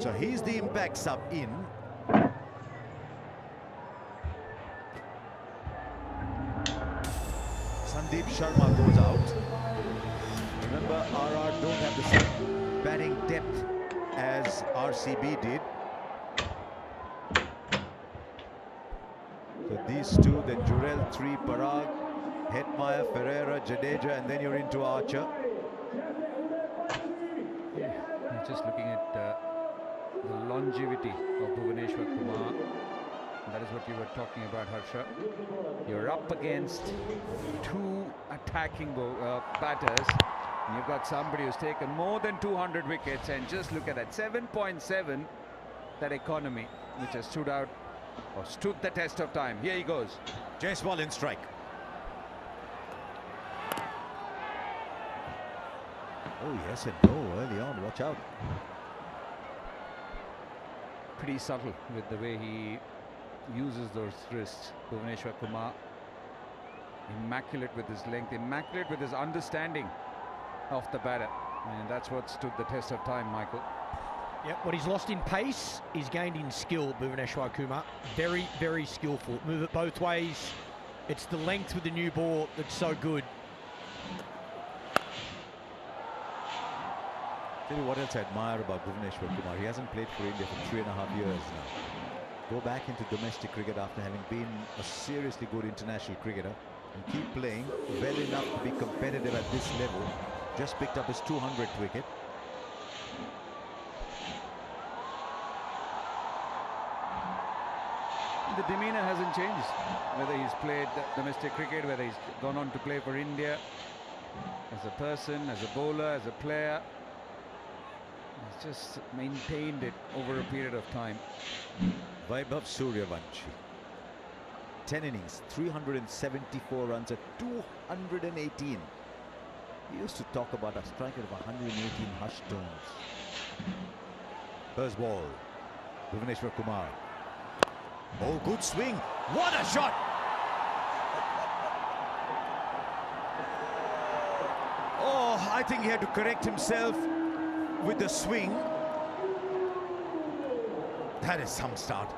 So he's the impact sub in. Sandeep Sharma goes out. Remember, RR don't have the same batting depth as RCB did. So these two, then Jurel, 3, Parag, Hetmeyer, Ferreira, Jadeja, and then you're into Archer. Yeah, just looking at the longevity of Bhuvneshwar Kumar. That is what you were talking about, Harsha. You're up against two attacking batters. And you've got somebody who's taken more than 200 wickets, and just look at that 7.7, that economy which has stood out or stood the test of time. Here he goes. Jaiswal in strike. Oh yes and no early on, watch out. Pretty subtle with the way he uses those wrists, Bhuvneshwar Kumar. Immaculate with his length, immaculate with his understanding of the batter, and that's what stood the test of time, Michael. Yep, what he's lost in pace, he's gained in skill, Bhuvneshwar Kumar. Very, very skillful. Move it both ways. It's the length with the new ball that's so good. Tell you what else I admire about Bhuvneshwar Kumar. He hasn't played for India for 3.5 years now. Go back into domestic cricket after having been a seriously good international cricketer and keep playing well enough to be competitive at this level. Just picked up his 200th wicket. The demeanor hasn't changed, whether he's played domestic cricket, whether he's gone on to play for India, as a person, as a bowler, as a player. He's just maintained it over a period of time. Vaibhav Suryavanshi, 10 innings, 374 runs at 218. He used to talk about a striker of 118 hushed tones. First ball, Bhuvneshwar Kumar. Oh, good swing. What a shot! Oh, I think he had to correct himself with the swing. That is some start.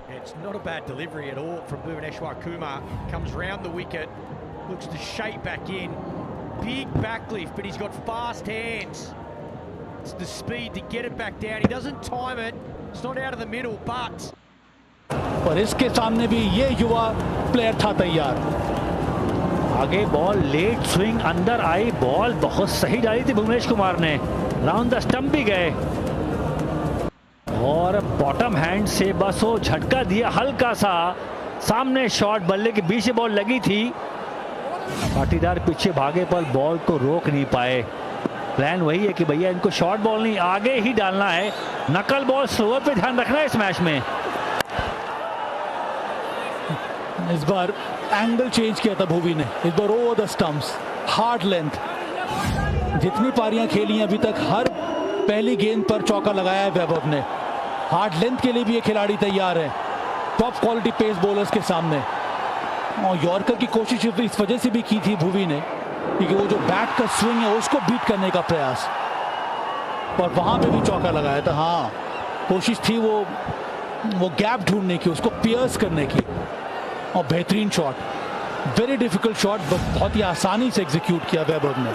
It's not a bad delivery at all from Bhuvneshwar Kumar. Comes round the wicket, looks to shape back in. Big backlift, but he's got fast hands. It's the speed to get it back down. He doesn't time it. It's not out of the middle, but... और इसके सामने भी ये युवा player था तैयार. आगे ball late swing, अंदर आई बॉल, बहुत सही डाली थी भुवनेश कुमार ने. राउंड द स्टंप भी गए और बॉटम हैंड से बस वो झटका दिया हल्का सा. सामने शॉट, बल्ले के बीच से बॉल लगी थी. पाटीदार पीछे भागे पर बॉल को रोक नहीं पाए. प्लान वही है कि भैया इनको शॉर्ट बॉल नहीं, आगे ही डालना है. नकल बॉल स्लोअर पे ध्यान रखना है इस मैच में. इस बार एंगल चेंज किया था भुवी ने. इस बार over the stumps, hard length. जितनी पारियां खेली अभी तक हर पहली गेंद पर चौका लगाया है वैभव ने. हार्ड लेंथ के लिए भी ये खिलाड़ी तैयार है टॉप क्वालिटी पेस बॉलर्स के सामने. और यॉर्कर की कोशिश इस वजह से भी की थी भुवी ने क्योंकि वो जो बैट का स्विंग है उसको बीट करने का प्रयास, और वहां पे भी चौका लगाया था. हाँ, कोशिश थी वो गैप ढूंढने की, उसको पियर्स करने की. और बेहतरीन शॉट, वेरी डिफिकल्ट शॉट, बहुत ही आसानी से एग्जीक्यूट किया वैभव ने.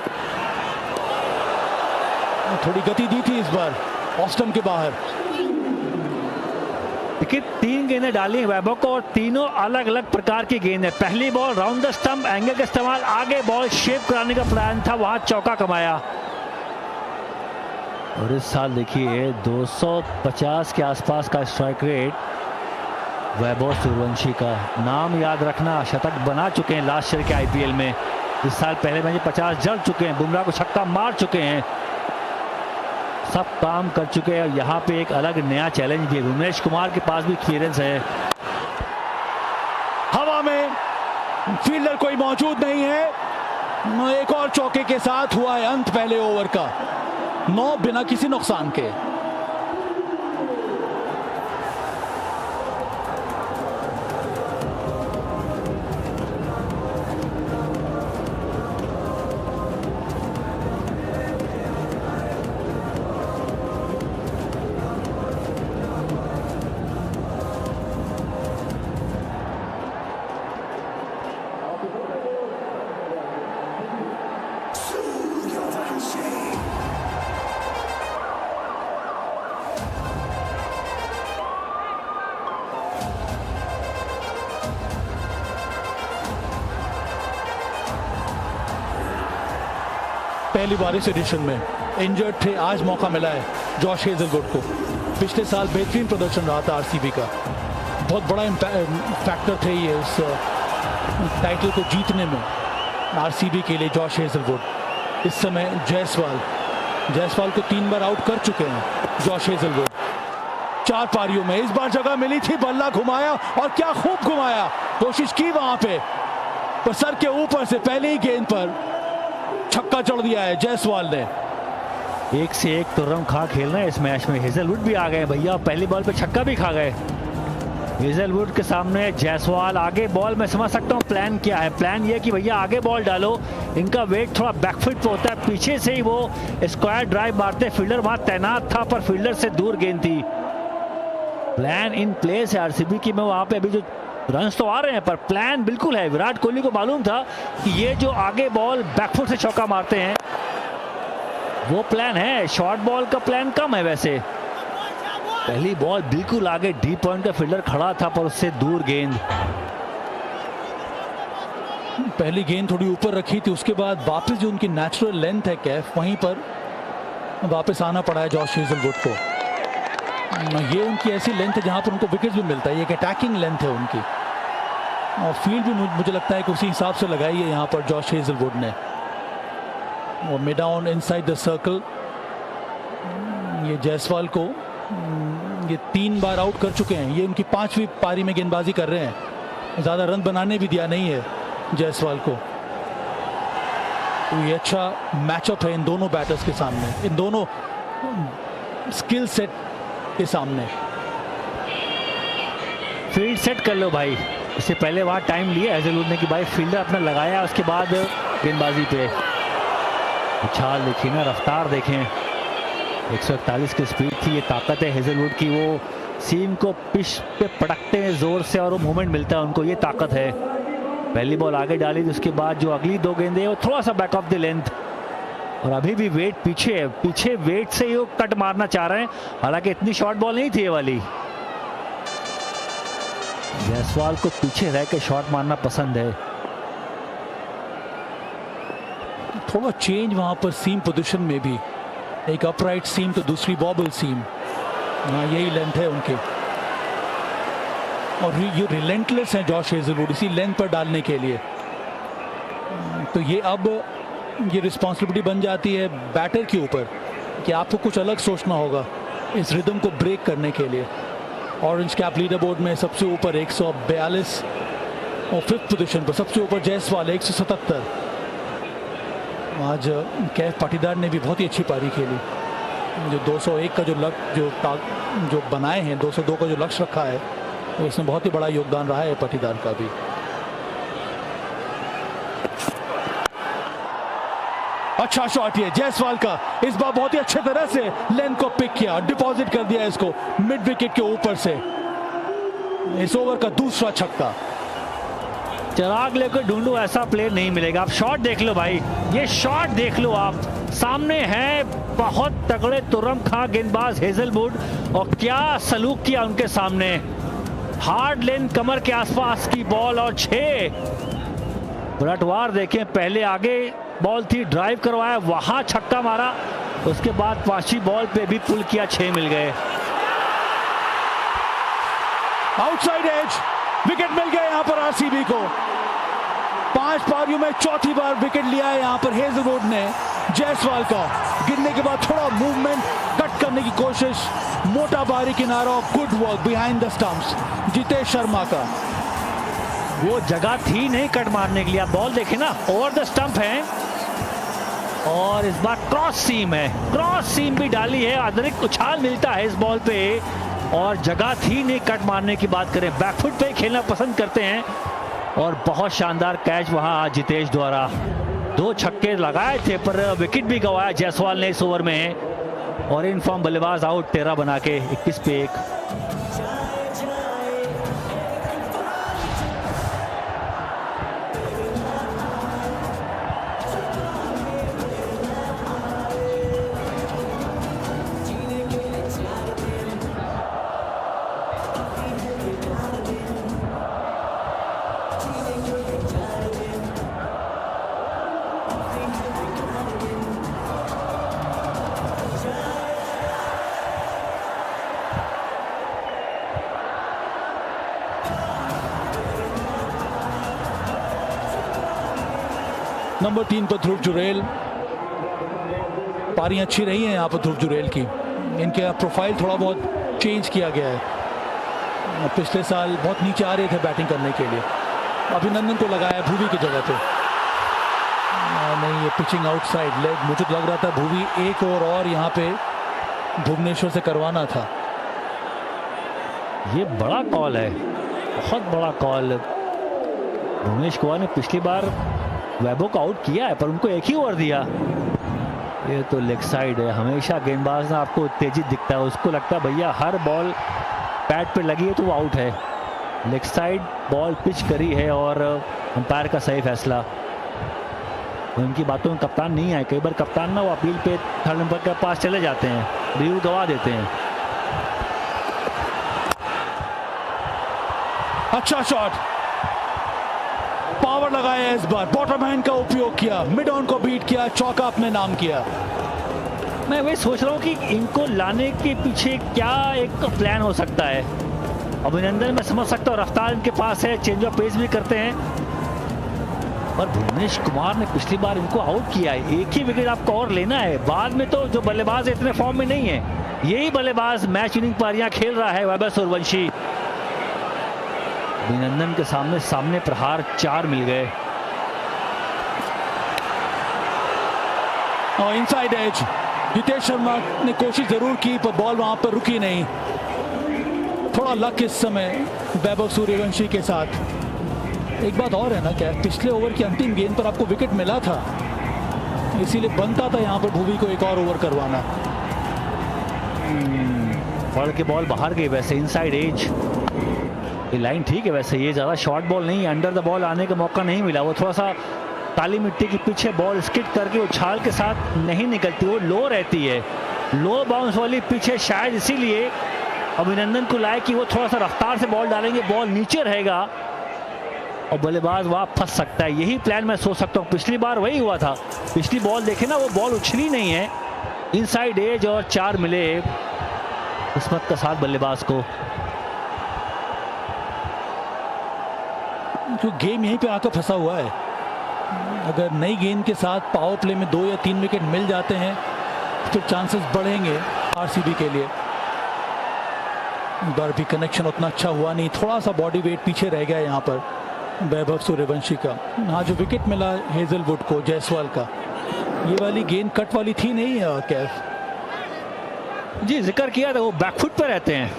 थोड़ी गति दी थी इस बार ऑस्टन के बाहर. देखिए 3 गेंदें डाली हैं वैभव को और तीनों अलग अलग प्रकार की गेंद है. पहली ball round the stump, angle का इस्तेमाल, आगे बॉल शेप कराने का प्लान था, वहां चौका कमाया. और इस साल देखिए 250 के आसपास का स्ट्राइक रेट वैभव सूर्यवंशी का. नाम याद रखना, शतक बना चुके हैं लास्ट ईयर के आईपीएल में. इस साल पहले मैच 50 जड़ चुके हैं, बुमराह को छक्का मार चुके हैं, सब काम कर चुके हैं. यहाँ पे एक अलग नया चैलेंज भी है. भुवनेश कुमार के पास भी एक्सपीरियंस है. हवा में फील्डर कोई मौजूद नहीं है. एक और चौके के साथ हुआ है अंत पहले ओवर का. 9 बिना किसी नुकसान के. पहली बार इस एडिशन में इंजर्ड थे, आज मौका मिला है जॉश हेजलवुड को। पिछले साल बेहतरीन प्रदर्शन रहा था आरसीबी का, बहुत बड़ा फैक्टर थे ये इस टाइटल को जीतने में आरसीबी के लिए जॉश हेजलवुड। इस समय जायसवाल को 3 बार आउट कर चुके हैं जॉश हेजलवुड 4 पारियों में। इस बार जगह मिली थी, बल्ला घुमाया और क्या खूब घुमाया, कोशिश की वहां पे, पर सर के ऊपर से पहले ही गेंद पर छक्का चढ़ दिया है जायसवाल ने। एक से एक तुर्रम खा खेल रहे हैं इस मैच में। हेजलवुड भी आ गए भैया, पहली बॉल पे छक्का भी खा गए। हेजलवुड के सामने जायसवाल, आगे बॉल मैं समझ सकता हूँ प्लान क्या है। प्लान ये कि भैया आगे बॉल डालो, इनका वेट थोड़ा बैकफुट पे होता है, पीछे से ही वो स्क्वायर ड्राइव मारते। फील्डर वहां तैनात था पर फील्डर से दूर गेंद थी। प्लान इन प्लेस है आरसीबी की। मैं वहां पे अभी जो रन्स तो आ रहे हैं पर प्लान बिल्कुल है। विराट कोहली को मालूम था कि ये जो आगे बॉल बैकफुट से चौका मारते हैं वो प्लान है। शॉर्ट बॉल का प्लान कम है वैसे। पहली बॉल बिल्कुल आगे डीप पॉइंट का फील्डर खड़ा था पर उससे दूर गेंद। पहली गेंद थोड़ी ऊपर रखी थी, उसके बाद वापस जो उनकी नेचुरल लेंथ है कैफ, वहीं पर वापस आना पड़ा है जॉश हेजलवुड को। ये उनकी ऐसी लेंथ है जहां पर उनको विकेट भी मिलता है, ये एक अटैकिंग लेंथ है उनकी, और फील्ड भी मुझे लगता है कि उसी हिसाब से लगाई है यहाँ पर जॉश हेजलवुड ने। और mid on inside the circle, ये जायसवाल को ये 3 बार आउट कर चुके हैं। ये उनकी 5वीं पारी में गेंदबाजी कर रहे हैं, ज़्यादा रन बनाने भी दिया नहीं है जायसवाल को। तो ये अच्छा मैचअप है इन दोनों बैटर्स के सामने, इन दोनों स्किल सेट के सामने। फील्ड सेट कर लो भाई। इससे पहले वहाँ टाइम लिया हेजलवुड ने कि भाई फील्डर अपना लगाया, उसके बाद गेंदबाजी पे उछाल देखिए ना, रफ्तार देखें, 141 की स्पीड थी। ये ताकत है हेजलवुड की, वो सीम को पिच पे पटकते हैं जोर से और वो मूवमेंट मिलता है उनको, ये ताकत है। पहली बॉल आगे डाली, उसके बाद जो अगली 2 गेंदें वो थोड़ा सा बैक ऑफ द लेंथ, और अभी भी वेट पीछे है, पीछे वेट से ही वो कट मारना चाह रहे हैं। हालांकि इतनी शॉर्ट बॉल नहीं थी ये वाली। जायसवाल को पीछे रह के शॉट मारना पसंद है। थोड़ा चेंज वहां पर सीम पोजीशन में भी, एक अपराइट सीम तो दूसरी बॉबल सीम, यही लेंथ है उनके, और ये रिलेंटलेस है जॉश हेजलवुड इसी लेंथ पर डालने के लिए। तो ये अब ये रिस्पॉन्सिबिलिटी बन जाती है बैटर के ऊपर कि आपको कुछ अलग सोचना होगा इस रिदम को ब्रेक करने के लिए। ऑरेंज कैप लीडर बोर्ड में सबसे ऊपर 142 और 5th पोजीशन पर सबसे ऊपर जायसवाल 177। आज कैफ पाटीदार ने भी बहुत ही अच्छी पारी खेली, जो 201 का जो बनाए हैं, 202 का जो लक्ष्य रखा है, तो इसमें बहुत ही बड़ा योगदान रहा है पाटीदार का भी। अच्छा शॉट ये जायसवाल का, इस बार बहुत ही अच्छे तरह से लेंथ को पिक किया, डिपॉजिट कर दिया इसको मिड विकेट के ऊपर से। इस ओवर का दूसरा छक्का। चिराग लेकर ढूंढो, ऐसा प्लेयर नहीं मिलेगा। आप शॉट देख लो भाई, ये शॉट देख लो आप, सामने है बहुत तगड़े तुर्रम खां गेंदबाज हेजलवुड, और क्या सलूक किया उनके सामने। हार्ड लेंथ कमर के आसपास की बॉल और 6। विराटवार देखें, पहले आगे बॉल थी, ड्राइव करवाया, वहां छक्का मारा, उसके बाद 5वीं बॉल पे भी पुल किया, 6 मिल गए। आउटसाइड एज, विकेट मिल गया यहां पर आरसीबी को। 5 पारियों में चौथी बार विकेट लिया है यहां पर हेजलवुड ने जायसवाल का। गिरने के बाद थोड़ा मूवमेंट, कट करने की कोशिश, मोटा बारी किनारा, good work behind the stumps Jitesh Sharma का। वो जगह थी नहीं कट मारने के लिए। आप बॉल देखें ना, ओवर द स्टंप है, और इस बार क्रॉस सीम है, क्रॉस सीम भी डाली है। अतिरिक्त उछाल मिलता है इस बॉल पे, और जगह थी नहीं कट मारने की। बात करें, बैकफुट पे खेलना पसंद करते हैं, और बहुत शानदार कैच वहां जितेश द्वारा। 2 छक्के लगाए थे पर विकेट भी गंवाया जायसवाल ने इस ओवर में, और इन फॉर्म बल्लेबाज आउट 13 बना के 21 पे 1। नंबर 3 पर ध्रुव जुरेल। पारियां अच्छी रही हैं यहाँ पर ध्रुव जुरेल की। इनके प्रोफाइल थोड़ा बहुत चेंज किया गया है। पिछले साल बहुत नीचे आ रहे थे बैटिंग करने के लिए, अभिनंदन को लगाया भुवी की जगह पे। नहीं, ये पिचिंग आउटसाइड लेग, मुझे लग रहा था भुवी एक और यहाँ पे भुवनेश्वर से करवाना था। ये बड़ा कॉल है, बहुत बड़ा कॉल। भुवनेश कुमार ने पिछली बार वैभव को आउट किया है, पर उनको एक ही ओवर दिया। ये तो लेग साइड है। हमेशा गेंदबाज ना आपको उत्तेजित दिखता है, उसको लगता है भैया हर बॉल पैड पे लगी है तो वो आउट है। लेग साइड बॉल पिच करी है और अंपायर का सही फैसला। उनकी बातों में कप्तान नहीं आए। कई बार कप्तान ना वो अपील पे थर्ड अंपायर के पास चले जाते हैं, रिव्यू गवा देते हैं। अच्छा शॉट, पावर लगाया इस बार, बॉटम हैंड का उपयोग किया, मिड ऑन को बीट किया, चौका अपने नाम किया। मैं वही सोच रहा हूँ कि इनको लाने के पीछे क्या एक प्लान हो सकता है। अभिनंदन मैं समझ सकता हूँ, रफ्तार इनके पास है, चेंज ऑफ पेस भी करते हैं, पर भुवनेश कुमार ने पिछली बार इनको आउट किया है। एक ही विकेट आपको और लेना है। बाद में तो जो बल्लेबाज इतने फॉर्म में नहीं है, यही बल्लेबाज मैच विनिंग पारियां खेल रहा है, वैभव सूर्यवंशी। अभिनंदन के सामने प्रहार 4 मिल गए। और इनसाइड एज, जितेश शर्मा ने कोशिश जरूर की पर बॉल वहां पर रुकी नहीं। थोड़ा लक इस समय वैभव सूर्यवंशी के साथ। एक बात और है ना, क्या पिछले ओवर की अंतिम गेंद पर आपको विकेट मिला था, इसीलिए बनता था यहां पर भुवी को एक और ओवर करवाना। पड़ के बॉल बाहर गई। वैसे इनसाइड एज, ये लाइन ठीक है। वैसे ये ज़्यादा शॉर्ट बॉल नहीं है, अंडर द बॉल आने का मौका नहीं मिला। वो थोड़ा सा काली मिट्टी के पीछे बॉल स्किड करके उछाल के साथ नहीं निकलती, वो लो रहती है। लो बाउंस वाली पीछे शायद इसीलिए अभिनंदन को लाए कि वो थोड़ा सा रफ्तार से बॉल डालेंगे, बॉल नीचे रहेगा और बल्लेबाज वहाँ फंस सकता है। यही प्लान मैं सोच सकता हूँ। पिछली बार वही हुआ था। पिछली बॉल देखे ना, वो बॉल उछली नहीं है। इनसाइड एज और 4 मिले किस्मत का साथ बल्लेबाज को। जो गेम यहीं पे आकर फंसा हुआ है। अगर नई गेंद के साथ पावर प्ले में 2 या 3 विकेट मिल जाते हैं तो चांसेस बढ़ेंगे आरसीबी के लिए। बार भी कनेक्शन उतना अच्छा हुआ नहीं, थोड़ा सा बॉडी वेट पीछे रह गया यहाँ पर वैभव सूर्यवंशी का। हाँ, जो विकेट मिला हेजलवुड को, जायसवाल का, ये वाली गेंद कट वाली थी नहीं है कैफ जी, जिक्र किया था, वो बैकफुट पे रहते हैं।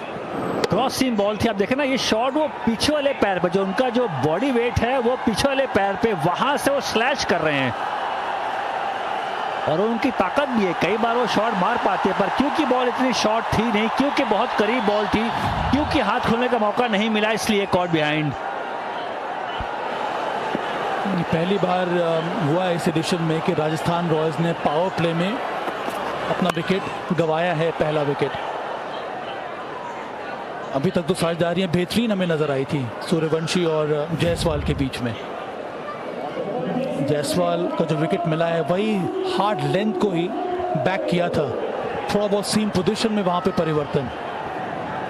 क्रॉस सीम बॉल थी। आप देखें ना, ये शॉट वो पीछे वाले पैर पे, जो उनका जो बॉडी वेट है वो पीछे वाले पैर पे, वहां से वो स्लैश कर रहे हैं और उनकी ताकत भी है। कई बार वो शॉट मार पाते हैं, पर क्योंकि बॉल इतनी शॉर्ट थी नहीं, क्योंकि बहुत करीब बॉल थी, क्योंकि हाथ खोलने का मौका नहीं मिला, इसलिए कॉट बिहाइंड। पहली बार हुआ इस एडिशन में कि राजस्थान रॉयल्स ने पावर प्ले में अपना विकेट गंवाया है, पहला विकेट। अभी तक तो साझेदारियां बेहतरीन हमें नजर आई थी सूर्यवंशी और जायसवाल के बीच में। जायसवाल का जो विकेट मिला है वही हार्ड लेंथ को ही बैक किया था, थोड़ा बहुत सीम पोजीशन में वहां पे परिवर्तन।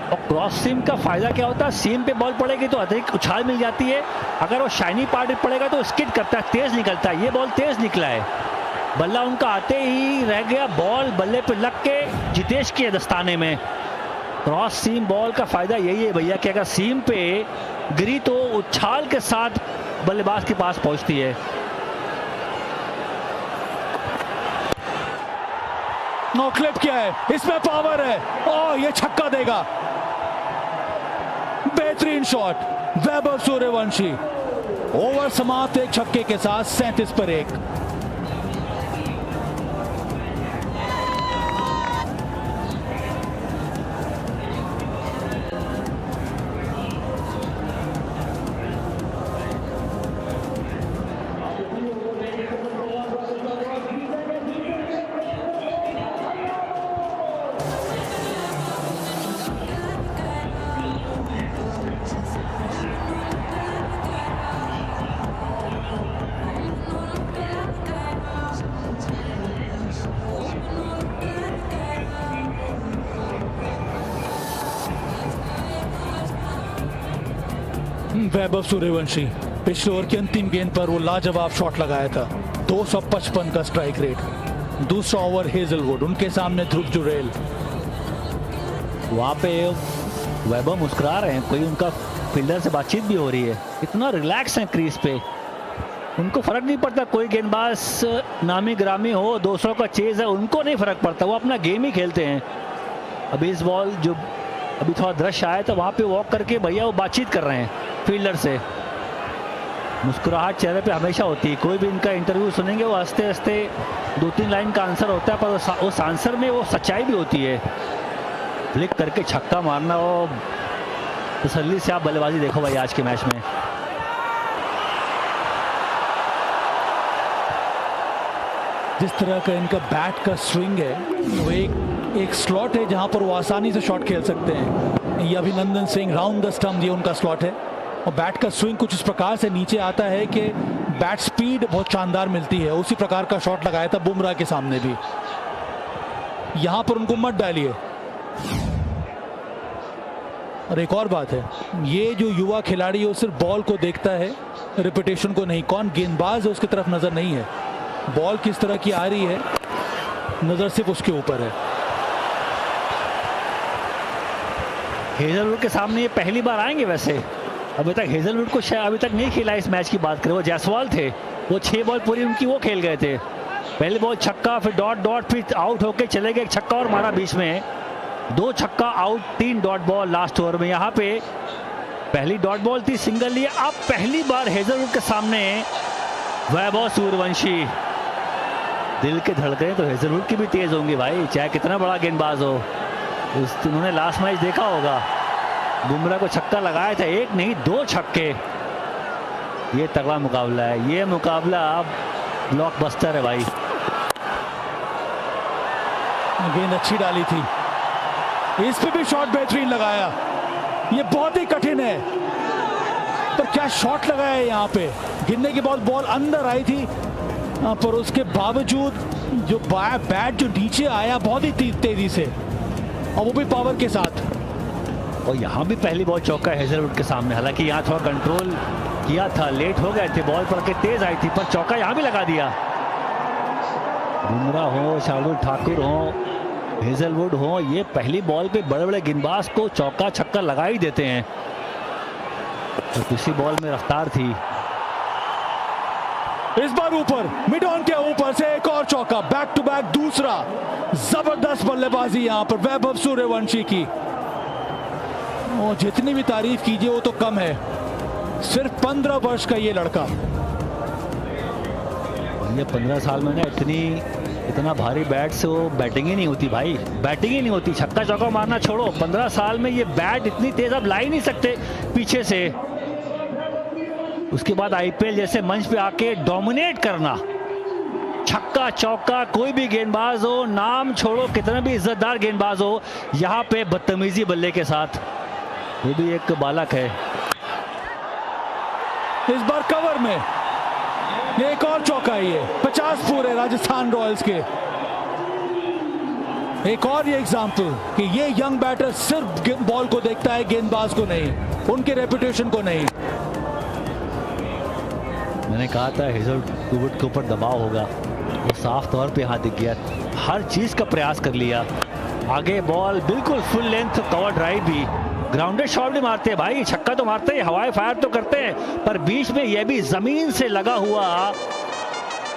और क्रॉस सीम का फायदा क्या होता है, सीम पे बॉल पड़ेगी तो अधिक उछाल मिल जाती है, अगर वो शाइनी पार्ट पे पड़ेगा तो स्किड करता है, तेज निकलता है। ये बॉल तेज निकला है, बल्ला उनका आते ही रह गया, बॉल बल्ले पे लग के जितेश के दस्ताने में। क्रॉस सीम बॉल का फायदा यही है भैया कि अगर सीम पे गिरी तो उछाल के साथ बल्लेबाज के पास पहुंचती है। नो क्लिप किया है, इसमें पावर है और ये छक्का देगा। बेहतरीन शॉट वैभव सूर्यवंशी, ओवर समाप्त एक छक्के के साथ 37 पर 1। वैभव सूर्यवंशी पिछले ओवर की अंतिम गेंद पर वो लाजवाब शॉट लगाया था। 255 का स्ट्राइक रेट। दूसरा ओवर हेजलवुड, उनके सामने ध्रुव जुरेल। वहाँ पे वैभव मुस्कुरा रहे हैं, कोई उनका फील्डर से बातचीत भी हो रही है, इतना रिलैक्स है क्रीज पे, उनको फर्क नहीं पड़ता कोई गेंदबाज नामी ग्रामी हो, दूसरों का चेज है, उनको नहीं फर्क पड़ता, वो अपना गेम ही खेलते हैं। अभी इस बॉल जो अभी थोड़ा दृश्य आया था, वहाँ पे वॉक करके भैया वो बातचीत कर रहे हैं फील्डर से। मुस्कुराहट चेहरे पे हमेशा होती है, कोई भी इनका इंटरव्यू सुनेंगे वो हंसते हंसते 2-3 लाइन का आंसर होता है, पर उस आंसर में वो सच्चाई भी होती है। फ्लिक करके छक्का मारना, वो तसल्ली से आप बल्लेबाजी देखो भाई आज के मैच में। जिस तरह का इनका बैट का स्विंग है, वो एक स्लॉट है जहां पर वो आसानी से शॉट खेल सकते हैं। ये अभिनंदन सिंह राउंड द स्टंप, ये उनका स्लॉट है, और बैट का स्विंग कुछ इस प्रकार से नीचे आता है कि बैट स्पीड बहुत शानदार मिलती है। उसी प्रकार का शॉट लगाया था बुमराह के सामने भी। यहां पर उनको मत डालिए। और एक और बात है, ये जो युवा खिलाड़ी है वो सिर्फ बॉल को देखता है, रेपुटेशन को नहीं। कौन गेंदबाज है उसकी तरफ नजर नहीं है, बॉल किस तरह की आ रही है नजर सिर्फ उसके ऊपर है। हेजलवुड के सामने ये पहली बार आएंगे वैसे, अभी तक हेजलवुड को अभी तक नहीं खेला इस मैच की बात करें। वो जायसवाल थे, वो 6 बॉल पूरी उनकी वो खेल गए थे। पहली बॉल छक्का, फिर डॉट डॉट, फिर आउट होके चले गए, एक छक्का और मारा बीच में, 2 छक्का out, 3 dot ball last over में। यहाँ पे पहली डॉट बॉल थी, सिंगल लिए। अब पहली बार हेजलवुड के सामने वैभव सूर्यवंशी। दिल के धड़कने तो हेजलवुड की भी तेज होंगी भाई, चाहे कितना बड़ा गेंदबाज हो। उन्होंने लास्ट मैच देखा होगा, बुमराह को छक्का लगाया था, 1 नहीं 2 छक्के। ये तगड़ा मुकाबला है, ये मुकाबला अब ब्लॉकबस्टर है भाई। गेंद अच्छी डाली थी, इस पे भी शॉट बेहतरीन लगाया। ये बहुत ही कठिन है, पर क्या शॉट लगाया है यहाँ पे। गिरने के बाद बॉल अंदर आई थी, पर उसके बावजूद जो बैट जो नीचे आया बहुत ही तेजी से, और वो भी पावर के साथ। और यहाँ भी पहली बॉल चौका है हेजलवुड के सामने। हालांकि यहाँ थोड़ा कंट्रोल किया था, लेट हो गए थे, बॉल पड़ के तेज आई थी, पर चौका यहाँ भी लगा दिया। बुमराह हो, शार्दुल ठाकुर हो, हेजलवुड हो, ये पहली बॉल पे बड़े बड़े गेंदबाज को चौका छक्का लगा ही देते हैं। तो किसी बॉल में रफ्तार थी। इस बार ऊपर मिड ऑन के ऊपर से एक और चौका, बैक टू बैक दूसरा। जबरदस्त बल्लेबाजी यहां पर वैभव सूर्यवंशी की, और जितनी भी तारीफ कीजिए वो तो कम है। सिर्फ 15 वर्ष का ये लड़का, ये 15 साल में ना इतना भारी बैट से वो बैटिंग ही नहीं होती भाई, बैटिंग ही नहीं होती। छक्का चौका मारना छोड़ो, 15 साल में ये बैट इतनी तेज आप ला ही नहीं सकते पीछे से। उसके बाद आईपीएल जैसे मंच पे आके डोमिनेट करना, छक्का चौका, कोई भी गेंदबाज हो, नाम छोड़ो कितना भी इज्जतदार गेंदबाज हो, यहाँ पे बदतमीजी बल्ले के साथ। ये भी एक बालक है। इस बार कवर में एक और चौका है, ये 50 पूरे राजस्थान रॉयल्स के। एक और ये एग्जाम्पल कि ये यंग बैटर सिर्फ बॉल को देखता है, गेंदबाज को नहीं, उनके रेपुटेशन को नहीं। मैंने कहा था हेजलवुड के ऊपर दबाव होगा, वो साफ तौर पे यहाँ दिख गया। हर चीज का प्रयास कर लिया, आगे बॉल बिल्कुल फुल लेंथ कवर ड्राइव भी, ग्राउंडेड शॉट भी मारते हैं भाई, छक्का तो मारते हैं, हवाई फायर तो करते हैं, पर बीच में यह भी जमीन से लगा हुआ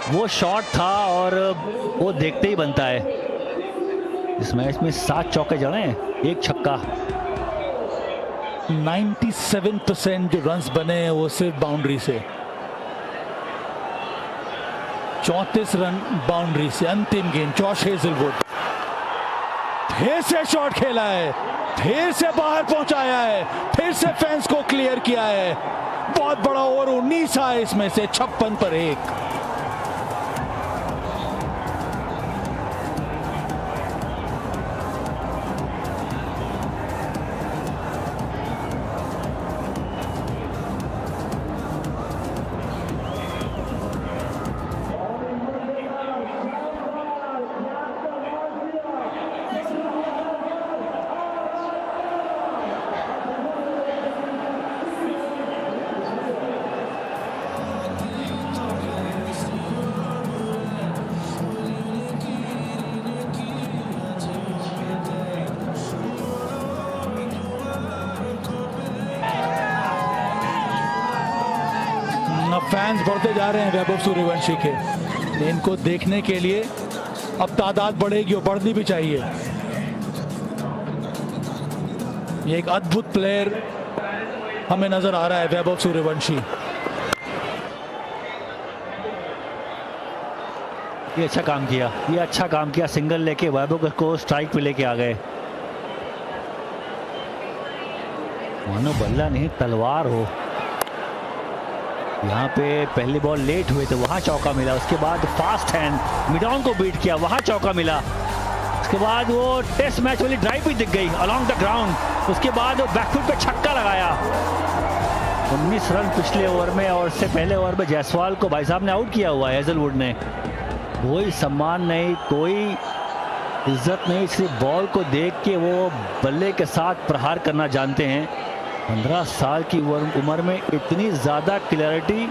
वो शॉट था, और वो देखते ही बनता है। इस मैच में 7 चौके जड़े हैं, 1 छक्का। 97% जो रन्स बने हैं वो सिर्फ बाउंड्री से, 34 रन बाउंड्री से। अंतिम गेंद जॉश हेजलवुड, फिर से शॉट खेला है, फिर से बाहर पहुंचाया है, फिर से फेंस को क्लियर किया है। बहुत बड़ा ओवर 19 है इसमें से, 56 पर 1। फैंस बढ़ते जा रहे हैं वैभव सूर्यवंशी के। इनको देखने के लिए अब तादाद बढ़ेगी और बढ़नी भी चाहिए। ये एक अद्भुत प्लेयर हमें नजर आ रहा है वैभव सूर्यवंशी। ये अच्छा काम किया, ये अच्छा काम किया, सिंगल लेके वैभव को स्ट्राइक पे लेके आ गए। मानो बल्ला नहीं तलवार हो। यहाँ पे पहली बॉल लेट हुए थे, वहां चौका मिला। उसके बाद फास्ट हैंड मिडॉन को बीट किया, वहां चौका मिला। उसके बाद वो टेस्ट मैच वाली ड्राइव भी दिख गई अलोंग द ग्राउंड। उसके बाद वो बैकफुट पे छक्का लगाया। 19 रन पिछले ओवर में, और इससे पहले ओवर में जायसवाल को भाई साहब ने आउट किया हुआ है हेजलवुड ने। कोई सम्मान नहीं, कोई इज्जत नहीं, सिर्फ बॉल को देख के वो बल्ले के साथ प्रहार करना जानते हैं। 15 साल की उम्र में इतनी ज्यादा क्लैरिटी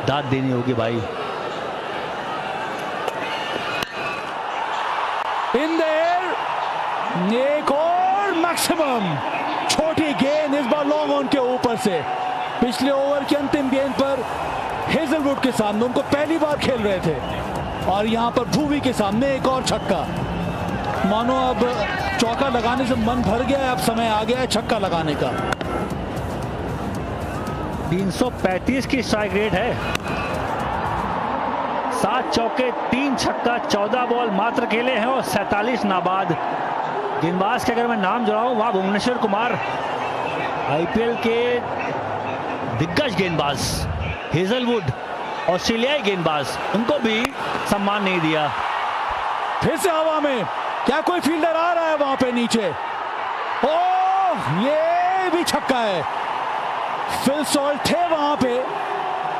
दाद देनी होगी भाई। इन देयर, एक और मैक्सिमम छोटी गेंद, इस बार लॉन्ग ऑन के ऊपर से। पिछले ओवर की अंतिम गेंद पर हेजलवुड के सामने, उनको पहली बार खेल रहे थे, और यहां पर भुवी के सामने एक और छक्का। मानो अब चौका लगाने से मन भर गया है, अब समय आ गया है छक्का लगाने का। 335 की स्ट्राइक रेट है, 7 चौके 3 छक्का, 14 बॉल मात्र खेले हैं और 47 नाबाद। गेंदबाज के अगर मैं नाम जुड़ाऊं, वहां भुवनेश्वर कुमार, आईपीएल के दिग्गज गेंदबाज, हेजलवुड ऑस्ट्रेलियाई गेंदबाज, उनको भी सम्मान नहीं दिया। फिर से हवा में, क्या कोई फील्डर आ रहा है वहां पे नीचे? ओह, ये भी छक्का है। फिल सॉल्ट थे वहां पे,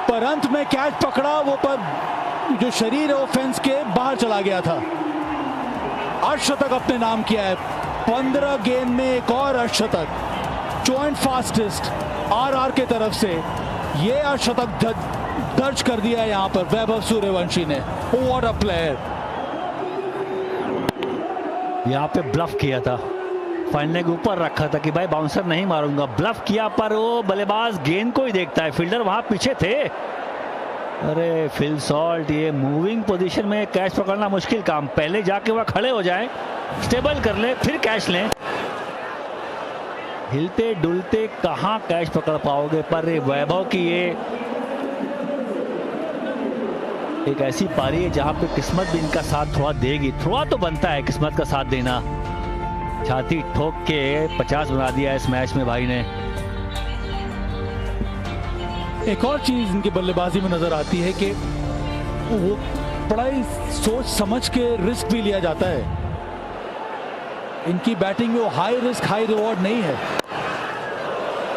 पर अंत में कैच पकड़ा वो, पर जो शरीर है वो फेंस के बाहर चला गया था। अर्धशतक अपने नाम किया है, 15 गेंद में एक और अर्धशतक। जॉइंट फास्टेस्ट आरआर के तरफ से ये अर्धशतक दर्ज कर दिया है यहां पर वैभव सूर्यवंशी ने। What a player. यहाँ पे ब्लफ किया था, फाइनल के ऊपर रखा था कि भाई बाउंसर नहीं मारूंगा, ब्लफ किया, पर वो बल्लेबाज गेंद को ही देखता है, फील्डर वहां पीछे थे। अरे फिल सॉल्ट, ये मूविंग पोजीशन में कैच पकड़ना मुश्किल काम, पहले जाके वह खड़े हो जाएं, स्टेबल कर ले, फिर कैच लें। हिलते डुलते कहां कैच पकड़ पाओगे, पर वैभव की ये एक ऐसी पारी है जहां पे किस्मत भी इनका साथ थोड़ा देगी। थोड़ा तो बनता है किस्मत का साथ देना। छाती ठोक के 50 बना दिया इस मैच में भाई ने। एक और चीज इनकी बल्लेबाजी में नजर आती है कि वो बड़ा ही सोच समझ के रिस्क भी लिया जाता है। इनकी बैटिंग में वो हाई रिस्क हाई रिवॉर्ड नहीं है।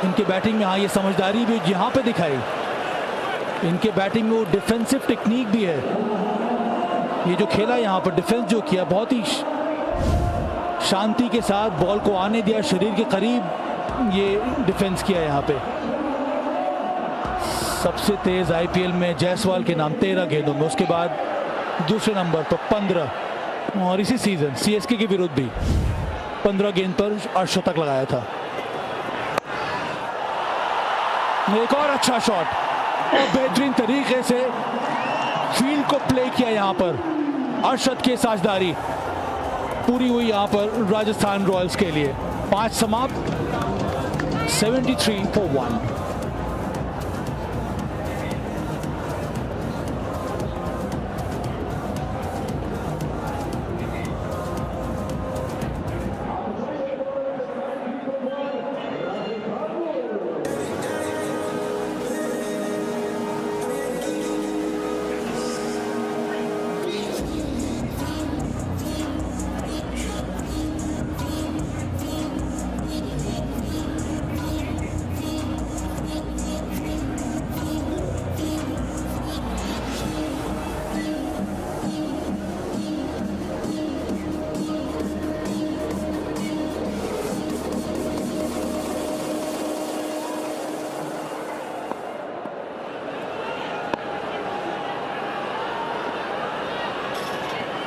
इनकी बैटिंग में हाँ, ये समझदारी भी यहां पे दिखाई। इनके बैटिंग में वो डिफेंसिव टेक्निक भी है। ये जो खेला यहाँ पर, डिफेंस जो किया, बहुत ही शांति के साथ बॉल को आने दिया, शरीर के करीब ये डिफेंस किया यहाँ पे। सबसे तेज आईपीएल में जायसवाल के नाम 13 गेंदों में, उसके बाद दूसरे नंबर पर 15, और इसी सीजन सीएसके के विरुद्ध भी 15 गेंद पर अर्धशतक लगाया था। एक और अच्छा शॉट और बेहतरीन तरीके से फील्ड को प्ले किया यहाँ पर। अर्शद की साझेदारी पूरी हुई यहाँ पर राजस्थान रॉयल्स के लिए। 5 समाप्त, 73 for 1।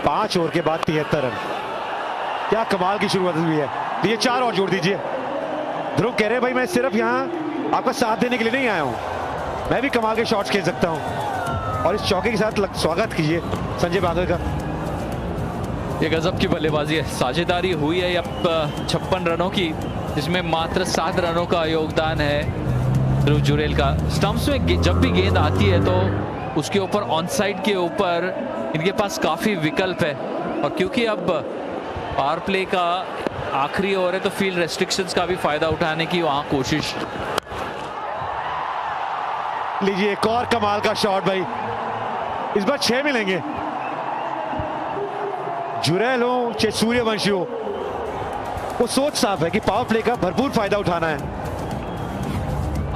पांच ओवर के बाद 73 रन, क्या कमाल की शुरुआत हुई है। ये 4 और जोड़ दीजिए। ध्रुव कह रहे भाई मैं सिर्फ यहाँ आपका साथ देने के लिए नहीं आया हूँ, मैं भी कमाल के शॉट्स खेल सकता हूं। और इस चौके के साथ स्वागत कीजिए संजय बांगर का। ये गजब की बल्लेबाजी है। साझेदारी हुई है अब 56 रनों की, जिसमें मात्र 7 रनों का योगदान है ध्रुव जुरेल का। स्टंप्स में जब भी गेंद आती है तो उसके ऊपर ऑन साइड के ऊपर इनके पास काफ़ी विकल्प है, और क्योंकि अब पावर प्ले का आखिरी ओवर है तो फील्ड रेस्ट्रिक्शंस का भी फायदा उठाने की वहाँ कोशिश। लीजिए एक और कमाल का शॉट भाई। इस बार 6 मिलेंगे, जुरेल हो चाहे सूर्यवंशी हो, वो सोच साफ है कि पावर प्ले का भरपूर फायदा उठाना है।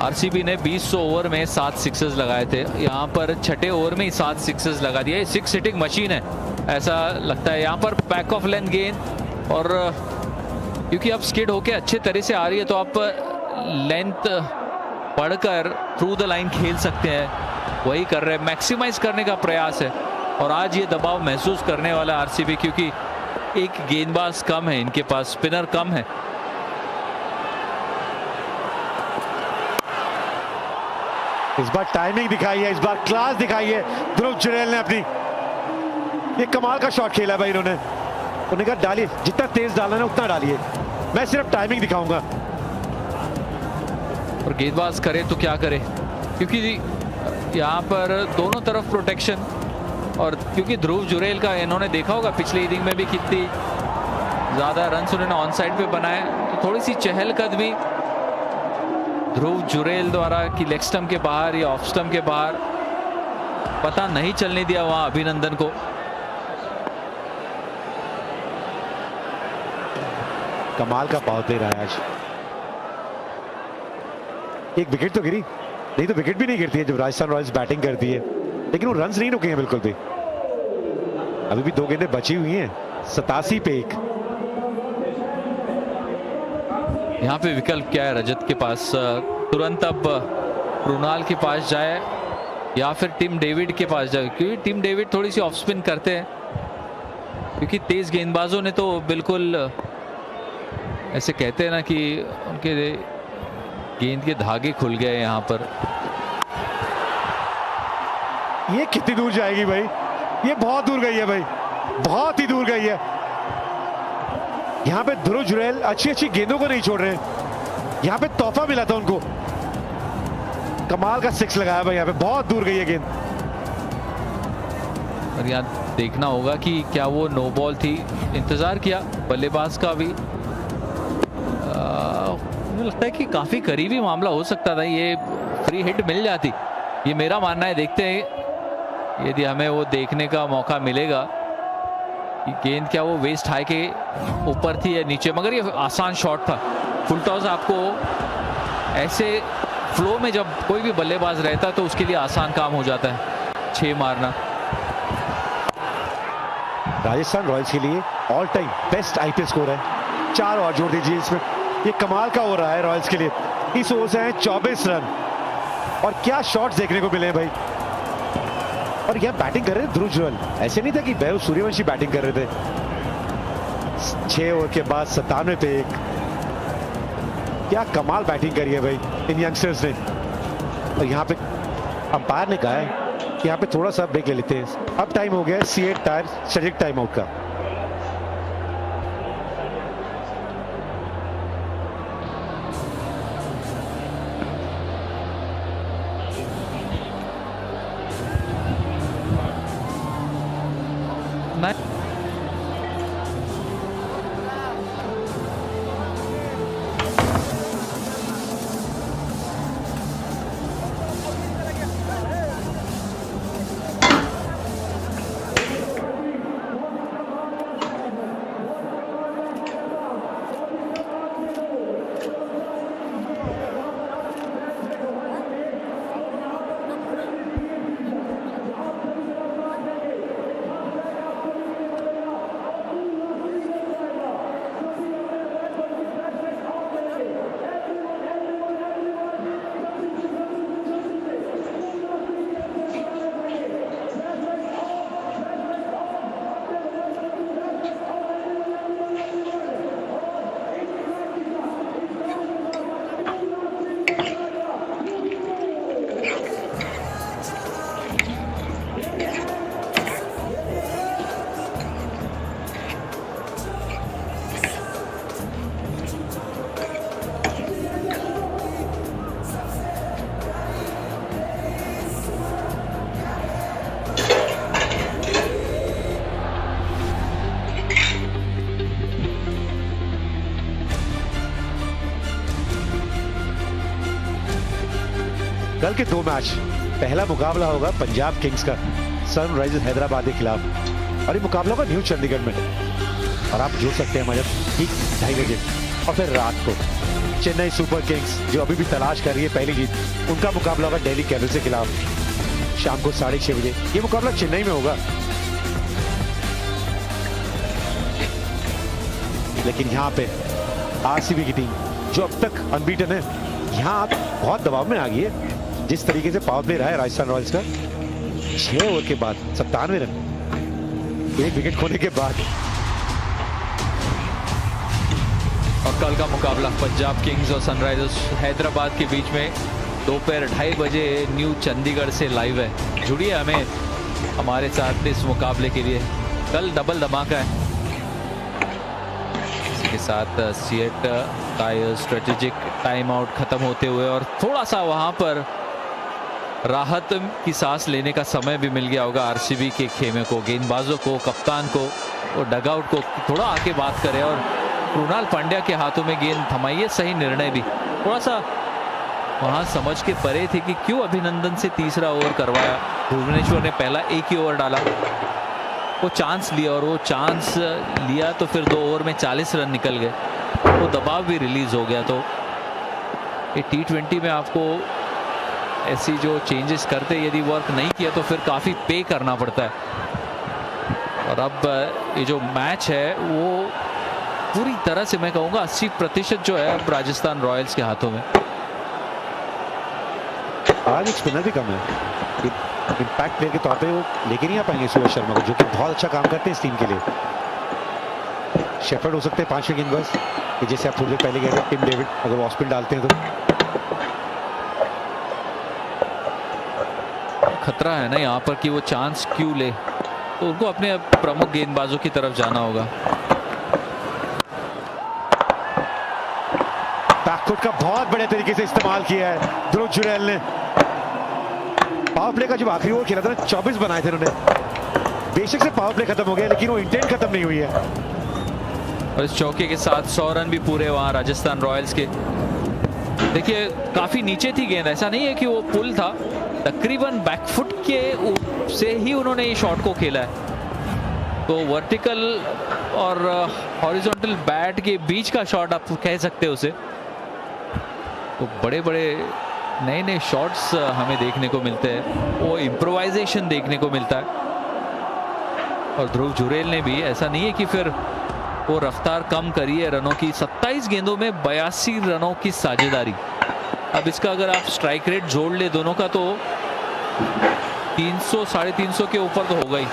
आरसीबी ने 20 ओवर में 7 सिक्सेस लगाए थे, यहाँ पर छठे ओवर में ही 7 सिक्सेस लगा दिए। 6 हिटिंग मशीन है ऐसा लगता है। यहाँ पर बैक ऑफ लेंथ गेंद, और क्योंकि अब स्किड होके अच्छे तरह से आ रही है तो आप लेंथ पढ़कर थ्रू द लाइन खेल सकते हैं, वही कर रहे हैं। मैक्सिमाइज करने का प्रयास है, और आज ये दबाव महसूस करने वाला आरसीबी, क्योंकि एक गेंदबाज कम है इनके पास, स्पिनर कम है। इस बार टाइमिंग दिखाई है, इस बार क्लास दिखाई है ध्रुव जुरेल ने अपनी। ये कमाल का शॉट खेला भाई इन्होंने। उन्होंने कहा डालिए, जितना तेज डालना है उतना डालिए, मैं सिर्फ टाइमिंग दिखाऊंगा। और गेंदबाज करे तो क्या करे, क्योंकि यहाँ पर दोनों तरफ प्रोटेक्शन, और क्योंकि ध्रुव जुरेल का इन्होंने देखा होगा पिछली इनिंग में भी कितनी ज़्यादा रन्स उन्होंने ऑन साइड पे बनाए, तो थोड़ी सी चहलकदमी ध्रुव जुरेल द्वारा कि लेग स्टंप के बाहर या ऑफ स्टंप के बाहर, पता नहीं चलने दिया वहां अभिनंदन को। कमाल का पावर प्ले रहा है आज। एक विकेट तो गिरी, नहीं तो विकेट भी नहीं गिरती है जब राजस्थान रॉयल्स बैटिंग करती है, लेकिन वो रन्स नहीं रुके हैं बिल्कुल भी। अभी भी 2 गेंदें बची हुई हैं, 87 पे 1। यहाँ पे विकल्प क्या है रजत के पास? तुरंत अब कृणाल के पास जाए या फिर टिम डेविड के पास जाए, क्योंकि टिम डेविड थोड़ी सी ऑफ स्पिन करते हैं, क्योंकि तेज गेंदबाजों ने तो बिल्कुल ऐसे कहते हैं ना कि उनके गेंद के धागे खुल गए यहाँ पर। ये कितनी दूर जाएगी भाई? ये बहुत दूर गई है भाई, बहुत ही दूर गई है। यहाँ पे ध्रुव जुरेल अच्छी गेंदों को नहीं छोड़ रहे हैं। यहाँ पे तोहफा मिला था उनको, कमाल का 6 लगाया भाई। यहाँ पे बहुत दूर गई है गेंद। और यहाँ देखना होगा कि क्या वो नो बॉल थी। इंतजार किया बल्लेबाज का भी, मुझे लगता है कि काफी करीबी मामला हो सकता था, ये फ्री हिट मिल जाती, ये मेरा मानना है। देखते हैं यदि हमें वो देखने का मौका मिलेगा कि गेंद क्या वो वेस्ट हाई के ऊपर थी या नीचे, मगर ये आसान शॉट था। फुल टॉस आपको ऐसे फ्लो में जब कोई भी बल्लेबाज रहता है तो उसके लिए आसान काम हो जाता है 6 मारना। राजस्थान रॉयल्स के लिए all time best IPL score है, 4 और जोड़ दीजिए इसमें। ये कमाल का हो रहा है रॉयल्स के लिए। इस ओवर से हैं 24 रन, और क्या शॉट्स देखने को मिले हैं भाई। और यह बैटिंग कर रहे थे ध्रुव जुरेल, ऐसे नहीं था कि वैभव सूर्यवंशी बैटिंग कर रहे थे। 6 ओवर के बाद 97 पे 1। क्या कमाल बैटिंग करी है भाई इन यंगस्टर्स ने। और यहाँ पे अंपायर ने कहा है कि यहाँ पे थोड़ा सा ब्रेक ले लेते हैं। अब टाइम हो गया है C8 tyre strategic time out का। कल के 2 मैच, पहला मुकाबला होगा पंजाब किंग्स का सनराइजर्स हैदराबाद के खिलाफ और ये मुकाबला होगा न्यू चंडीगढ़ में। और आप जुड़ सकते हैं हमारे ठीक 2:30 बजे। और फिर रात को चेन्नई सुपर किंग्स जो अभी भी तलाश कर रही है पहली जीत, उनका मुकाबला होगा दिल्ली कैपिटल्स के खिलाफ शाम को 6:30 बजे। ये मुकाबला चेन्नई में होगा। लेकिन यहाँ पे आरसीबी की टीम जो अब तक अनबीटन है, यहाँ बहुत दबाव में आ गई है। जिस तरीके से पावर प्ले रहा है राजस्थान रॉयल्स का, 6 ओवर के बाद 97 रन, 1 विकेट खोने के बाद। और कल का मुकाबला पंजाब किंग्स और सनराइजर्स हैदराबाद के बीच में दोपहर 2:30 बजे न्यू चंडीगढ़ से लाइव है। जुड़िए हमें हमारे साथ इस मुकाबले के लिए। कल डबल धमाका है। इसी के साथ सीएट का स्ट्रेटेजिक टाइम आउट खत्म होते हुए और थोड़ा सा वहां पर राहत की सांस लेने का समय भी मिल गया होगा आरसीबी के खेमे को, गेंदबाजों को, कप्तान को और डगआउट को थोड़ा आके बात करें। और कृणाल पांड्या के हाथों में गेंद थमाइए, सही निर्णय भी। थोड़ा सा वहां समझ के परे थे कि क्यों अभिनंदन से तीसरा ओवर करवाया। भुवनेश्वर ने पहला एक ही ओवर डाला, वो चांस लिया और वो चांस लिया तो फिर 2 ओवर में 40 रन निकल गए, वो दबाव भी रिलीज हो गया। तो ये T20 में आपको ऐसी जो चेंजेस करते यदि वर्क नहीं किया तो फिर काफी पे करना पड़ता है। और अब ये जो मैच है वो पूरी तरह से मैं कहूंगा 80% जो है अब राजस्थान रॉयल्स के हाथों में। आज एक स्पिनर भी कम है, इम्पैक्ट प्लेयर के तौर पे वो लेके नहीं आ पाएंगे सूरज शर्मा को, जो कि बहुत अच्छा काम करते हैं इस टीम के लिए। शेफर्ड हो सकते हैं 5वें गेंदबाज, जैसे आप थोड़ी देर पहले कह रहे टिम डेविड, अगर वो ऑफ स्पिन डालते हैं तो खतरा है ना यहाँ पर कि वो चांस क्यों ले, तो उनको अपने प्रमुख गेंदबाजों की तरफ जाना होगा। बैकफुट का बहुत बढ़िया तरीके से इस्तेमाल किया है ध्रुव जुरैल ने। पावर प्ले का जब आखिरी ओवर खेला था ना, 24 बनाए थे उन्होंने। बेशक से पावर प्ले खत्म हो गया लेकिन वो इंटेंट खत्म नहीं हुई है। और इस चौके के साथ 100 रन भी पूरे वहां राजस्थान रॉयल्स के। देखिए काफी नीचे थी गेंद, ऐसा नहीं है कि वो पुल था, तकरीबन बैकफुट के से ही उन्होंने ये शॉट को खेला है। तो वर्टिकल और हॉरिजॉन्टल बैट के बीच का शॉट आप कह सकते हो उसे। तो बड़े बड़े नए नए शॉट्स हमें देखने को मिलते हैं, वो इम्प्रोवाइजेशन देखने को मिलता है। और ध्रुव जुरैल ने भी, ऐसा नहीं है कि फिर वो रफ्तार कम करी है रनों की। 27 गेंदों में 82 रनों की साझेदारी। अब इसका अगर आप स्ट्राइक रेट जोड़ ले दोनों का तो 300 350 के ऊपर तो होगा ही।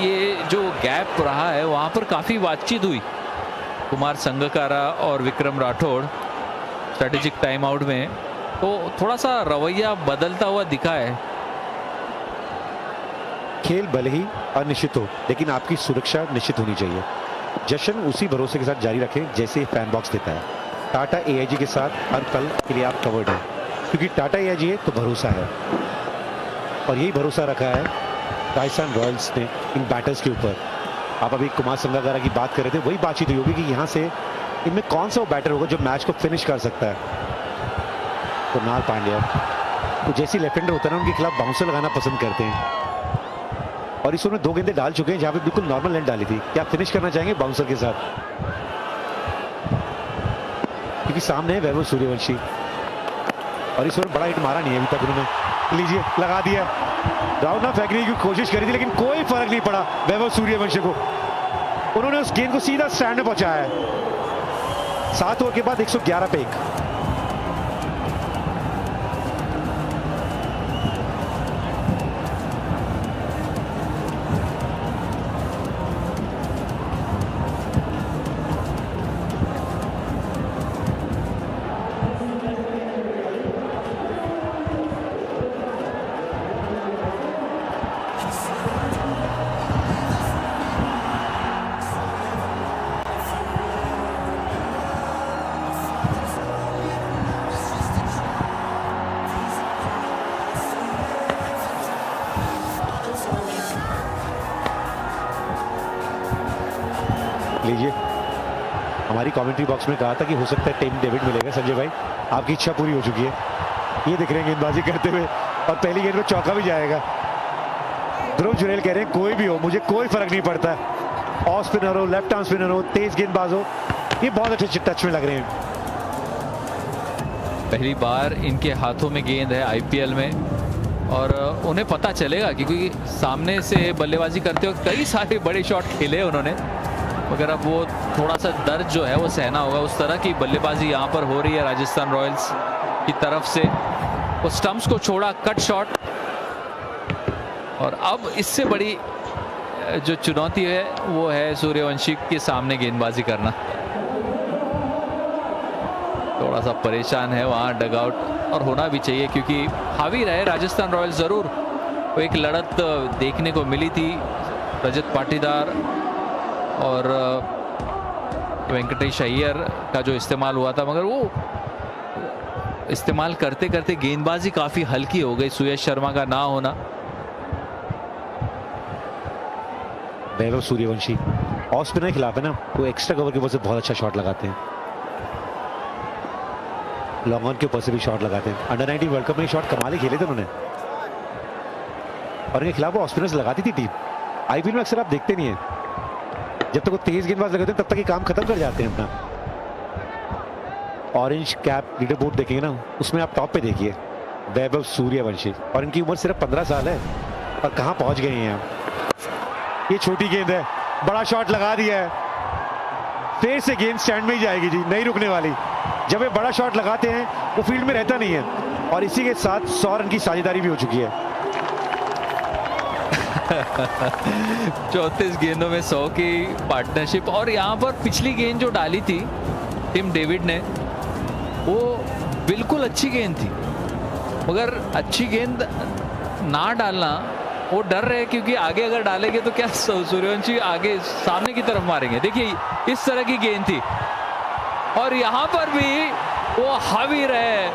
ये जो गैप रहा है वहां पर काफी बातचीत हुई कुमार संगकारा और Vikram Rathore strategic time out में, तो थोड़ा सा रवैया बदलता हुआ दिखा है। खेल भले ही अनिश्चित हो लेकिन आपकी सुरक्षा निश्चित होनी चाहिए। जश्न उसी भरोसे के साथ जारी रखें जैसे फैन बॉक्स देता है। टाटा AIG के साथ हर पल के लिए आप कवर्ड हैं, क्योंकि टाटा AIG है तो भरोसा है। और यही भरोसा रखा है राजस्थान रॉयल्स ने इन बैटर्स के ऊपर। आप अभी कुमार संगकारा की बात कर रहे थे, वही बातचीत हुई होगी कि यहाँ से इनमें कौन सा वो बैटर होगा जो मैच को फिनिश कर सकता है। कृणाल पांड्या तो जैसी लेफ्ट हैंडर होता है ना, उनके खिलाफ बाउंसर लगाना पसंद करते हैं। और इस ओवर में 2 गेंदें डाल चुके हैं जहां पे बिल्कुल नॉर्मल लेंथ डाली थी। क्या आप फिनिश करना चाहेंगे बाउंसर के साथ? क्योंकि सामने है वैभव सूर्यवंशी और इस ओवर बड़ा हिट मारा नहीं है अभी तक उन्होंने। लीजिए लगा दिया, राउंड ऑफ फेंकने की कोशिश करी थी लेकिन कोई फर्क नहीं पड़ा वैभव सूर्यवंशी को। उन्होंने उस गेंद को सीधा स्टैंड में पहुंचाया है। 7 ओवर के बाद 111 पे 1। लीजिए हमारी कमेंट्री बॉक्स में कहा था कि हो सकता है टिम डेविड मिलेगा। संजय भाई, आपकी इच्छा पूरी हो चुकी है। ये दिख रहे हैं गेंदबाजी करते हुए और पहली गेंद में चौका भी जाएगा। ध्रुव जुरेल कह रहे हैं कोई भी हो, मुझे कोई फर्क नहीं पड़ता, ऑफ स्पिनर हो, लेफ्ट आर्म स्पिनर हो, तेज गेंदबाज हो, ये बहुत अच्छे टच में लग रहे हैं। पहली बार इनके हाथों में गेंद है आईपीएल में और उन्हें पता चलेगा क्योंकि सामने से बल्लेबाजी करते हुए कई सारे बड़े शॉट खेले उन्होंने, मगर अब वो थोड़ा सा दर्द जो है वो सहना होगा। उस तरह की बल्लेबाजी यहाँ पर हो रही है राजस्थान रॉयल्स की तरफ से। वो स्टंप्स को छोड़ा, कट शॉट, और अब इससे बड़ी जो चुनौती है वो है सूर्यवंशी के सामने गेंदबाजी करना। थोड़ा सा परेशान है वहाँ डगआउट, और होना भी चाहिए क्योंकि हावी रहे राजस्थान रॉयल्स जरूर। वो एक लड़त देखने को मिली थी रजत पाटीदार और वेंकटेश अय्यर का जो इस्तेमाल हुआ था, मगर वो इस्तेमाल करते करते गेंदबाजी काफी हल्की हो गई सुयश शर्मा का ना होना। वैभव सूर्यवंशी ऑफ स्पिनर के खिलाफ है ना, वो एक्स्ट्रा कवर के ऊपर से बहुत अच्छा शॉट लगाते हैं, लॉन्ग ऑन के ऊपर से भी शॉट लगाते हैं। अंडर 19 वर्ल्ड कप में शॉट कमाल ही खेले थे उन्होंने, और इनके खिलाफ वो ऑफ स्पिनर्स लगाती थी टीम। आईपीएल में अक्सर आप देखते नहीं है, जब तक वो तेज गेंदबाज लगाते हैं तब तक ये काम खत्म कर जाते हैं अपना। ऑरेंज कैप लीडर बोर्ड देखेंगे ना, उसमें आप टॉप पे देखिए वैभव सूर्यवंशी, और इनकी उम्र सिर्फ 15 साल है और कहां पहुंच गए हैं। ये छोटी गेंद है, बड़ा शॉट लगा दिया है, फिर से गेंद स्टैंड में ही जाएगी जी, नहीं रुकने वाली। जब ये बड़ा शॉट लगाते हैं वो फील्ड में रहता नहीं है, और इसी के साथ 100 रन की साझेदारी भी हो चुकी है। 34 गेंदों में 100 की पार्टनरशिप। और यहाँ पर पिछली गेंद जो डाली थी टिम डेविड ने, वो बिल्कुल अच्छी गेंद थी, मगर अच्छी गेंद ना डालना, वो डर रहे क्योंकि आगे अगर डालेंगे तो क्या सूर्यवंशी आगे सामने की तरफ मारेंगे। देखिए इस तरह की गेंद थी, और यहां पर भी वो हावी रहे,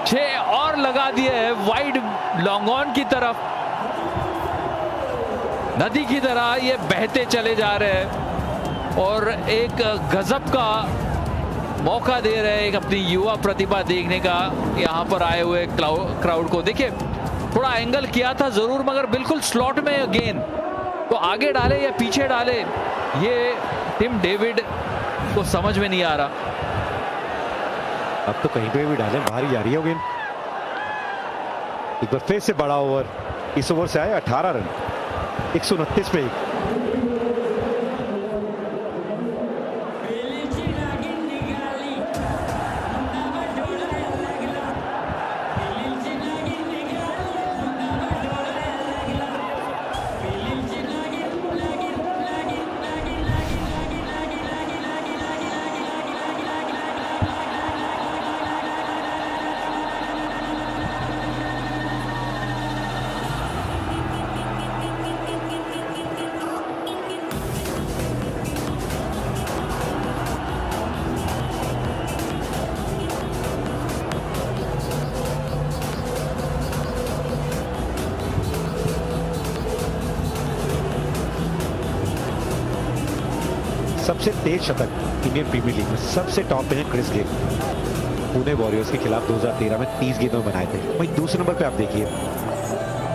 6 और लगा दिए वाइड लॉन्ग ऑन की तरफ। नदी की तरह ये बहते चले जा रहे हैं और एक गजब का मौका दे रहे हैं एक अपनी युवा प्रतिभा देखने का यहां पर आए हुए क्राउड को। देखिए थोड़ा एंगल किया था जरूर, मगर बिल्कुल स्लॉट में गेंद, तो आगे डाले या पीछे डाले ये टिम डेविड को समझ में नहीं आ रहा। अब तो कहीं पे भी डाले बाहर ही जा रही है गेंद। एक बार फिर से बड़ा ओवर, इस ओवर से आए 18 रन 129 पे। सबसे तेज शतक इंडियन प्रीमियर लीग में सबसे टॉप पे है क्रिस गेल, पुणे वॉरियर्स के खिलाफ 2013 में 30 गेंदों में बनाए थे। वहीं दूसरे नंबर पे आप देखिए,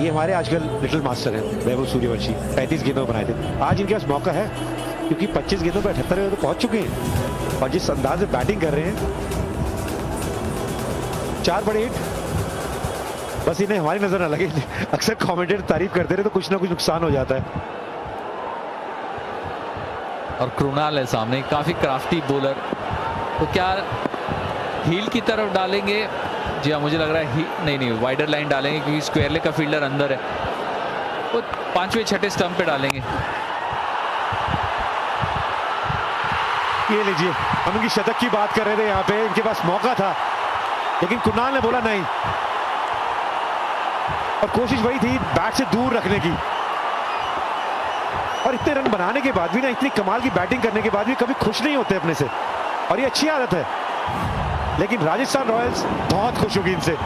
ये हमारे आजकल लिटिल मास्टर हैं वैभव सूर्यवंशी, 35 गेंदों में बनाए थे। आज इनके पास मौका है क्योंकि 25 गेंदों पर 78 रन तो पहुंच चुके हैं, और जिस अंदाज से बैटिंग कर रहे हैं 4 बड़े हिट, बस इन्हें हमारी नजर न लगे। अक्सर कमेंटेटर तारीफ करते रहे तो कुछ ना कुछ नुकसान हो जाता है। और कृणाल है सामने, काफी क्राफ्टी बॉलर, तो क्या हील की तरफ डालेंगे? जी हाँ, मुझे लग रहा है नहीं वाइडर लाइन डालेंगे क्योंकि स्क्वायर लेग का फील्डर अंदर है, वो 5वें 6ठे स्टंप पे डालेंगे। ये लीजिए, हम उनकी शतक की बात कर रहे थे, यहाँ पे इनके पास मौका था लेकिन कृणाल ने बोला नहीं, और कोशिश वही थी बैट से दूर रखने की। और इतने रन बनाने के बाद भी ना, इतनी कमाल की बैटिंग करने के बाद भी कभी खुश नहीं होते अपने से, और ये अच्छी आदत है। लेकिन राजस्थान रॉयल्स बहुत खुश होगी इनसे,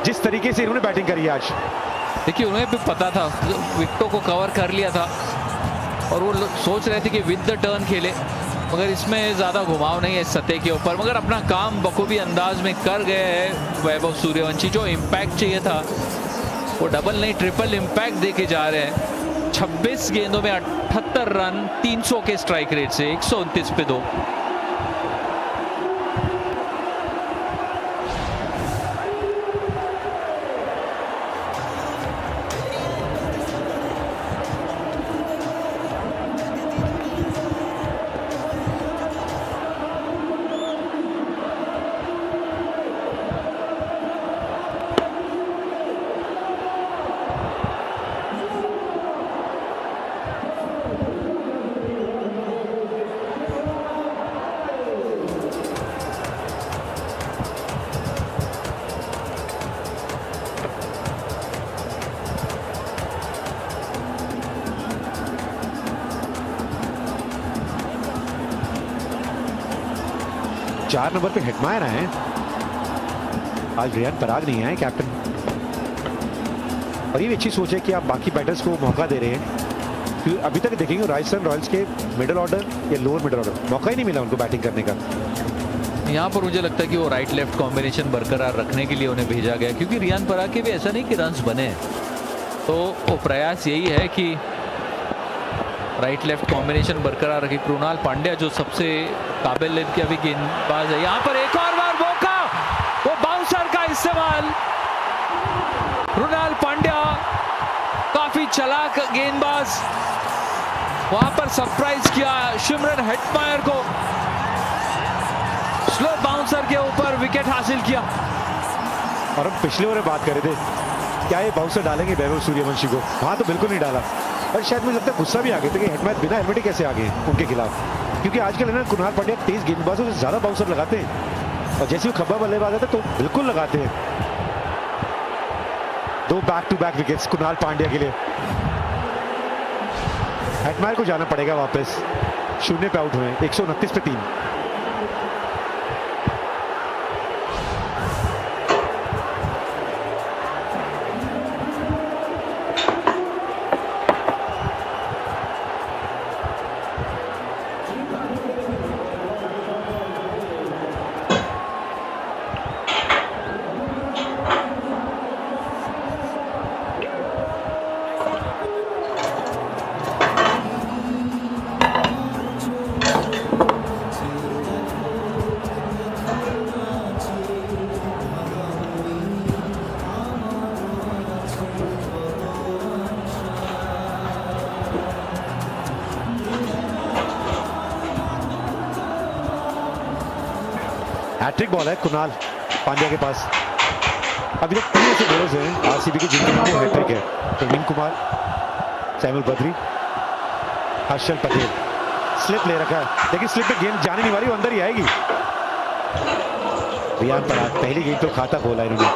जिस तरीके से इन्होंने बैटिंग करी आज। देखिए उन्हें भी पता था, विकेटों को कवर कर लिया था और वो सोच रहे थे कि विद द टर्न खेले, मगर इसमें ज़्यादा घुमाव नहीं है इस सतह के ऊपर, मगर अपना काम बखूबी अंदाज में कर गए हैं वैभव सूर्यवंशी। जो इम्पैक्ट चाहिए था वो डबल नहीं ट्रिपल इम्पैक्ट दे के जा रहे हैं। 26 गेंदों में 78 रन 300 के स्ट्राइक रेट से 129 पे 2। चार नंबर पे हेटमायर आए हैं, आज रियान पराग नहीं आए कैप्टन। और ये भी अच्छी सोच है कि आप बाकी बैटर्स को मौका दे रहे हैं, क्योंकि अभी तक देखेंगे राजस्थान रॉयल्स के मिडिल ऑर्डर या लोअर मिडिल ऑर्डर मौका ही नहीं मिला उनको बैटिंग करने का। यहाँ पर मुझे लगता है कि वो राइट लेफ्ट कॉम्बिनेशन बरकरार रखने के लिए उन्हें भेजा गया, क्योंकि रियान पराग के भी ऐसा नहीं कि रन्स बने, तो वो प्रयास यही है कि राइट लेफ्ट कॉम्बिनेशन बरकरार रखे। कृणाल पांड्या जो सबसे काबिल लेंथ के अभी गेंदबाज है, यहाँ पर एक और बार मौका, वो बाउंसर का इस्तेमाल। कृणाल पांड्या काफी चालाक गेंदबाज, वहां पर सरप्राइज किया शिमरन हेटमायर को, स्लो बाउंसर के ऊपर विकेट हासिल किया। और हम पिछले ओवर में बात कर रहे थे क्या ये बाउंसर डालेंगे वैभव सूर्यवंशी को, वहां तो बिल्कुल नहीं डाला। और शायद मुझे लगता है गुस्सा भी आ गया था कि हेटमायर बिना हेलमेट कैसे आ गए उनके खिलाफ, क्योंकि आजकल है ना कृणाल पांड्या तेज गेंदबाजों से ज्यादा बाउंसर लगाते हैं, और जैसे वो खब्बा बल्लेबाज आता है तो बिल्कुल लगाते हैं। 2 back to back wickets Krunal Pandya के लिए। हेटमायर को जाना पड़ेगा वापस, 0 पे आउट हुए, 129 पे 3। हैट्रिक बॉल है कृणाल पांड्या के पास। अभी तक 3 ऐसे बॉलर्स हैं आरसीबी के जिनके नाम हैट्रिक है, Praveen Kumar, Samuel Badree, Harshal Patel. Slip ले रखा है, लेकिन स्लिप पे गेंद जाने नहीं वाली, वो अंदर ही आएगी। रियान पराग पहली गेंद तो खाता खोला इन्होंने।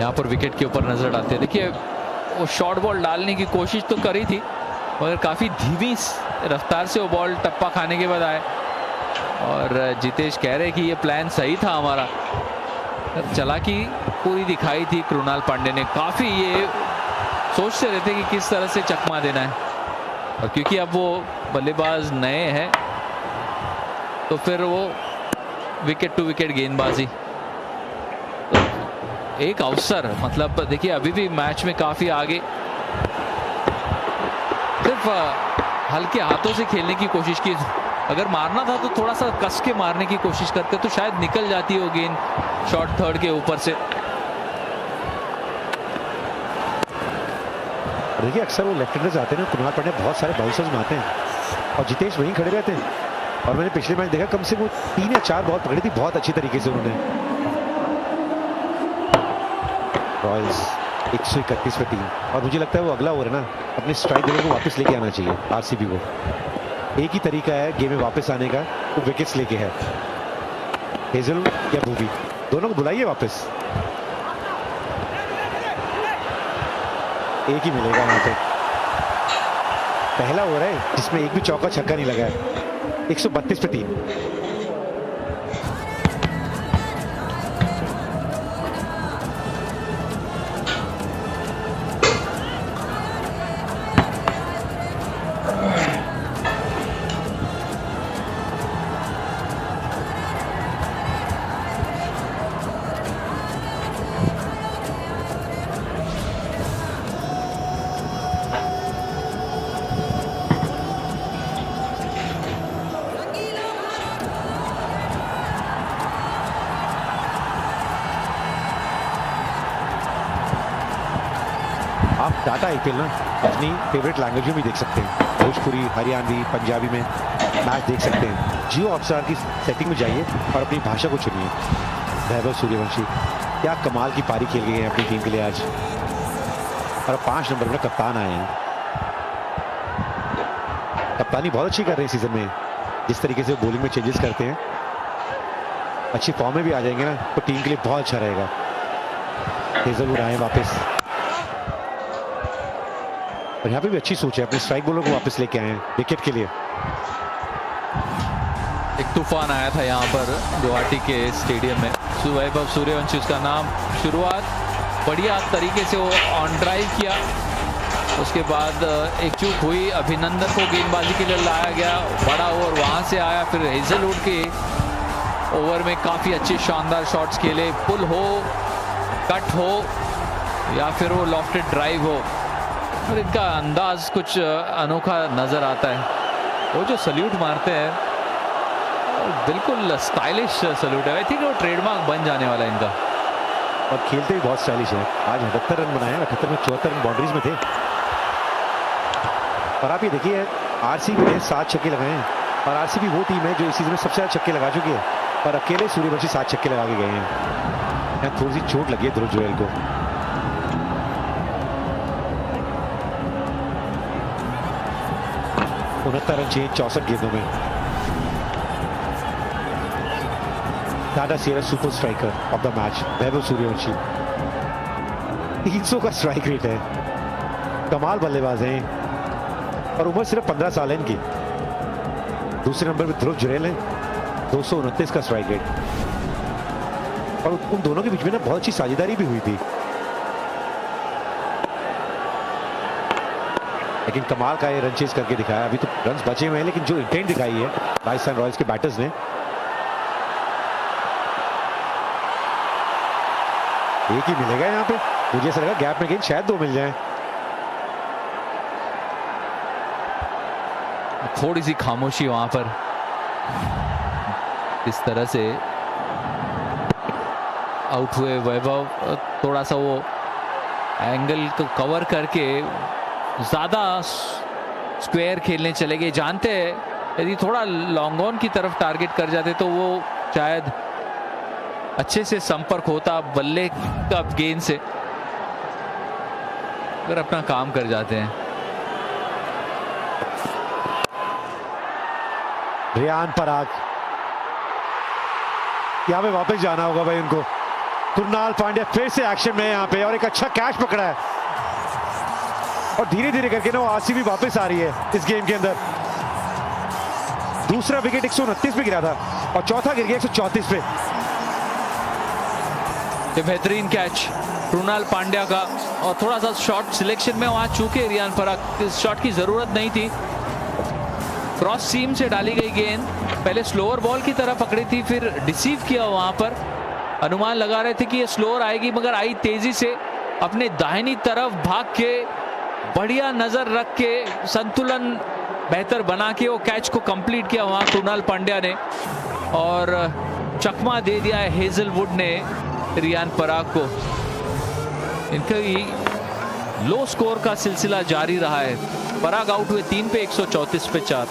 यहाँ पर विकेट के ऊपर नजर डालते हैं, देखिए वो शॉर्ट बॉल डालने की कोशिश तो करी थी, मगर काफ़ी धीमी रफ्तार से वो बॉल टप्पा खाने के बाद आए। और जितेश कह रहे कि ये प्लान सही था हमारा, चालाकी पूरी दिखाई थी कृणाल पांड्या ने। काफ़ी ये सोचते रहते कि किस तरह से चकमा देना है, और क्योंकि अब वो बल्लेबाज नए हैं तो फिर वो विकेट टू विकेट गेंदबाजी। तो एक अवसर, मतलब देखिए अभी भी मैच में काफ़ी आगे, सिर्फ हल्के हाथों से खेलने की कोशिश की। अगर मारना था तो थोड़ा सा कस के मारने की कोशिश करते तो शायद निकल जाती वो गेंद शॉर्ट थर्ड के ऊपर से। देखिए अक्सर वो लेफ्ट हैंडर्स आते हैं ना, कृणाल पांड्या बहुत सारे बाउंसर्स में आते हैं, और जितेश वहीं खड़े रहते हैं। और मैंने पिछले मैच देखा कम से कम 3 या 4 बॉल पकड़ी थी बहुत अच्छी तरीके से उन्होंने। रॉयल्स 131 पे 3, और मुझे लगता है वो अगला ओवर है ना, अपने स्ट्राइक रेट को वापस लेके आना चाहिए आरसीबी को। एक ही तरीका है गेम में वापस आने का, वो विकेट्स लेके है। हेजल या भूवी दोनों को बुलाइए वापस, एक ही मिलेगा यहाँ पे। पहला ओवर है जिसमें एक भी चौका छक्का नहीं लगा है। 132 पे 3। टाटा आईपीएल ना अपनी फेवरेट लैंग्वेज में भी देख सकते हैं, भोजपुरी, हरियाणवी, पंजाबी में मैच देख सकते हैं। जियो हॉटस्टार की सेटिंग में जाइए और अपनी भाषा को चुनिए। वैभव सूर्यवंशी क्या कमाल की पारी खेल गए हैं अपनी टीम के लिए आज, और 5 नंबर पर कप्तान आए हैं। कप्तानी बहुत अच्छी कर रहे हैं सीजन में, जिस तरीके से बॉलिंग में चेंजेस करते हैं, अच्छी फॉर्म में भी आ जाएंगे ना तो टीम के लिए बहुत अच्छा रहेगा। हेजलवुड आए वापस, और यहाँ पे भी अच्छी सोच है, अपने स्ट्राइक बॉलर को वापस लेके आए हैं विकेट के लिए। एक तूफान आया था यहाँ पर गुवाहाटी के स्टेडियम में। वैभव सूर्यवंशी उसका नाम। शुरुआत बढ़िया तरीके से वो ऑन ड्राइव किया, उसके बाद एक चूक हुई, अभिनंदन को गेंदबाजी के लिए लाया गया, बड़ा ओवर वहाँ से आया, फिर हेजलवुड के ओवर में काफ़ी अच्छे शानदार शॉट्स खेले, पुल हो, कट हो या फिर वो लॉफ्टेड ड्राइव हो, और इनका अंदाज कुछ अनोखा नज़र आता है। वो जो सल्यूट मारते हैं बिल्कुल स्टाइलिश सल्यूट है। आई थिंक वो ट्रेडमार्क बन जाने वाला है इनका, और खेलते भी बहुत स्टाइलिश है। आज 78 रन बनाए, 78 में 74 रन बाउंड्रीज में थे। और आप ये देखिए आरसीबी ने 7 छक्के लगाए हैं, और आरसीबी वो टीम है जो इस सीजन में सबसे ज़्यादा छक्के लगा चुकी है, और अकेले सूर्यवंशी 7 छक्के लगा के गए हैं। यहाँ थोड़ी सी चोट लगी है ध्रुव जुरैल को। उनहत्तर रन चाहिए 64 गेंदों में। Tata Sierra super striker of the match Vaibhav Suryavanshi, 300 का स्ट्राइक रेट है, कमाल बल्लेबाज हैं, और उम्र सिर्फ 15 साल है इनकी। दूसरे नंबर पे ध्रुव जुरैल है, 229 का स्ट्राइक रेट, और उन दोनों के बीच में ना बहुत अच्छी साझेदारी भी हुई थी। लेकिन कमाल का ये रन चेज करके दिखाया। अभी तो रन बचे हुए हैं, लेकिन जो इंटेंट दिखाई है राजस्थान रॉयल्स के बैटर्स ने, एक ही मिलेगा यहाँ पे। मुझे ऐसा लगा गैप में गेंद शायद 2 मिल जाए। थोड़ी सी खामोशी वहां पर, इस तरह से आउट हुए वैभव, थोड़ा सा वो एंगल को कवर करके ज्यादा स्क्वायर खेलने चले गए। जानते हैं यदि थोड़ा लॉन्ग ऑन की तरफ टारगेट कर जाते तो वो शायद अच्छे से संपर्क होता बल्ले का गेंद से, अगर अपना काम कर जाते हैं। रियान पराग, यहां पे वापस जाना होगा भाई उनको। कृणाल पांड्या फिर से एक्शन में यहाँ पे, और एक अच्छा कैच पकड़ा है, और धीरे धीरे करके ना वो आरसीबी वापस आ रही है इस गेम के अंदर। दूसरा विकेट 129 पे गिरा था, और चौथा गिर गया 134 पे। ये बेहतरीन कैच कृणाल पांड्या का, और थोड़ा सा शॉट सिलेक्शन में वहां चूके रियान पराग, इस शॉट की जरूरत नहीं थी। क्रॉस सीम से डाली गई गेंद, पहले स्लोअर बॉल की तरह पकड़ी थी, फिर डिसीव किया वहां पर। अनुमान लगा रहे थे कि ये स्लोअर आएगी, मगर आई तेजी से, अपने दाहिनी तरफ भाग के, बढ़िया नजर रख के, संतुलन बेहतर बना के वो कैच को कंप्लीट किया वहां कृणाल पांड्या ने, और चकमा दे दिया है हेजलवुड ने रियान पराग को। इनका लो स्कोर का सिलसिला जारी रहा है। पराग आउट हुए 3 पे, 134 पे 4।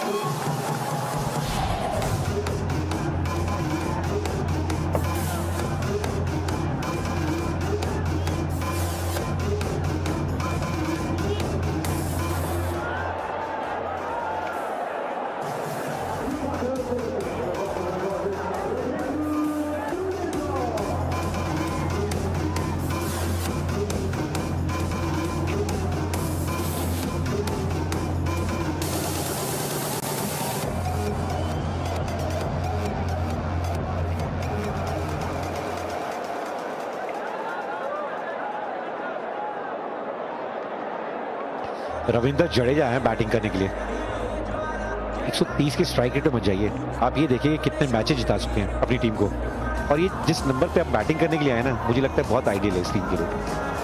रविंद्र जडेजा है बैटिंग करने के लिए। 130 के स्ट्राइक रेट पे मत जाइए। आप ये देखिए कितने मैचेस जिता चुके हैं अपनी टीम को, और ये जिस नंबर पे आप बैटिंग करने के लिए आए ना, मुझे लगता है बहुत आइडियल है इस टीम के लिए।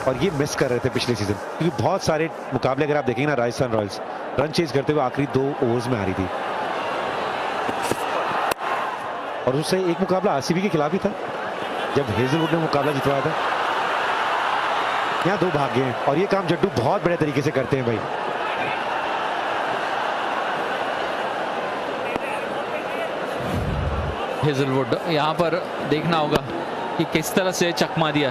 और ये मिस कर रहे थे पिछले सीजन, क्योंकि बहुत सारे मुकाबले अगर आप देखेंगे ना, राजस्थान रॉयल्स रन चेज करते हुए आखिरी 2 ओवर्स में आ रही थी। और उससे एक मुकाबला आरसीबी के खिलाफ ही था, जब हेजलवुड ने मुकाबला जितवाया था। यहाँ 2 भाग गए हैं और ये काम जड्डू बहुत बड़े तरीके से करते हैं भाई। हेजलवुड यहाँ पर देखना होगा कि किस तरह से चकमा दिया।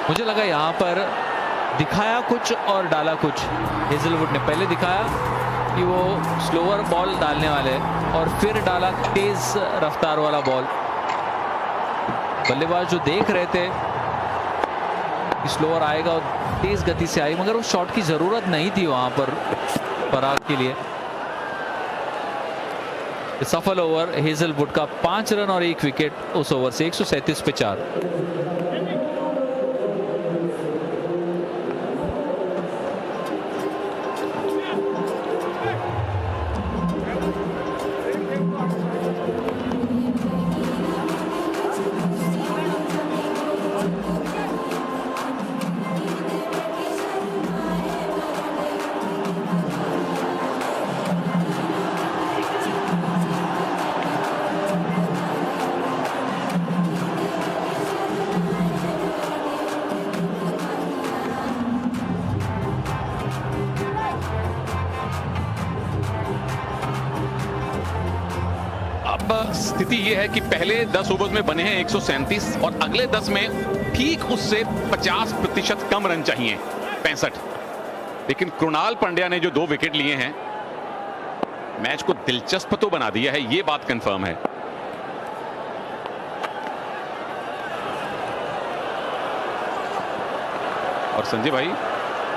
मुझे लगा यहाँ पर दिखाया कुछ और डाला कुछ। हेजलवुड ने पहले दिखाया कि वो स्लोअर बॉल डालने वाले और फिर डाला तेज रफ्तार वाला बॉल। बल्लेबाज जो देख रहे थे कि स्लोअर आएगा और तेज गति से आई, मगर उस शॉट की जरूरत नहीं थी वहां पर पराग के लिए। सफल ओवर हेजलवुड का 5 रन और 1 विकेट उस ओवर से 137 पे 4। स्थिति यह है कि पहले 10 ओवर में बने हैं 137 और अगले 10 में ठीक उससे 50% कम रन चाहिए, 65। लेकिन कृणाल पंड्या ने जो 2 विकेट लिए हैं, मैच को दिलचस्प तो बना दिया है, ये बात कंफर्म है। और संजय भाई,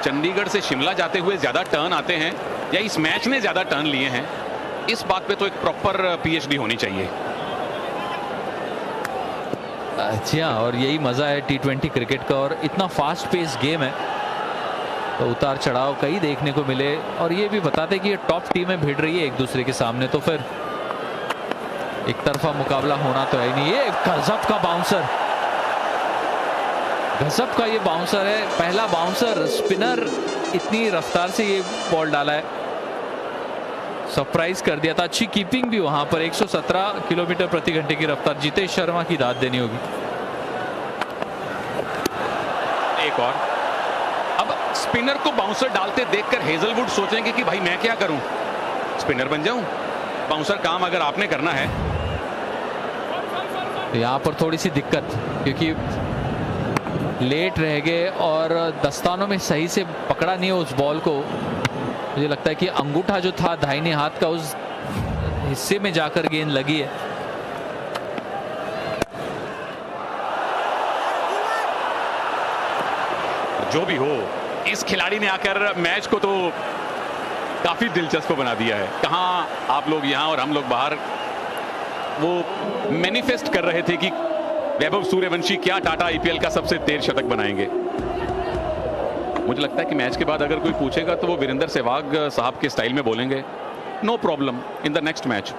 चंडीगढ़ से शिमला जाते हुए ज्यादा टर्न आते हैं या इस मैच ने ज्यादा टर्न लिए हैं, इस बात पे तो एक प्रॉपर पीएचडी होनी चाहिए। अच्छा, और यही मजा है T20 क्रिकेट का। और इतना फास्ट पेस गेम है तो उतार चढ़ाव कई देखने को मिले, और ये भी बताते कि ये टॉप टीमें भिड़ रही है एक दूसरे के सामने, तो फिर एक तरफा मुकाबला होना तो है ही नहीं। ये गजब का बाउंसर, गजब का ये बाउंसर है, पहला बाउंसर स्पिनर इतनी रफ्तार से ये बॉल डाला है, सरप्राइज कर दिया था। अच्छी कीपिंग भी वहां पर, 117 किलोमीटर प्रति घंटे की रफ्तार, जितेश शर्मा की दाद देनी होगी। एक और, अब स्पिनर को बाउंसर डालते देखकर हेजलवुड सोचेंगे कि भाई मैं क्या करूं, स्पिनर बन जाऊं। बाउंसर काम अगर आपने करना है, तो यहां पर थोड़ी सी दिक्कत, क्योंकि लेट रह गए और दस्तानों में सही से पकड़ा नहीं है उस बॉल को। मुझे लगता है कि अंगूठा जो था दाहिने हाथ का, उस हिस्से में जाकर गेंद लगी है। जो भी हो, इस खिलाड़ी ने आकर मैच को तो काफी दिलचस्प बना दिया है। कहां आप लोग यहां और हम लोग बाहर वो मैनिफेस्ट कर रहे थे कि वैभव सूर्यवंशी क्या टाटा आईपीएल का सबसे तेज शतक बनाएंगे। मुझे लगता है कि मैच के बाद अगर कोई पूछेगा तो वो वीरेंद्र सहवाग साहब के स्टाइल में बोलेंगे, no problem in the next match.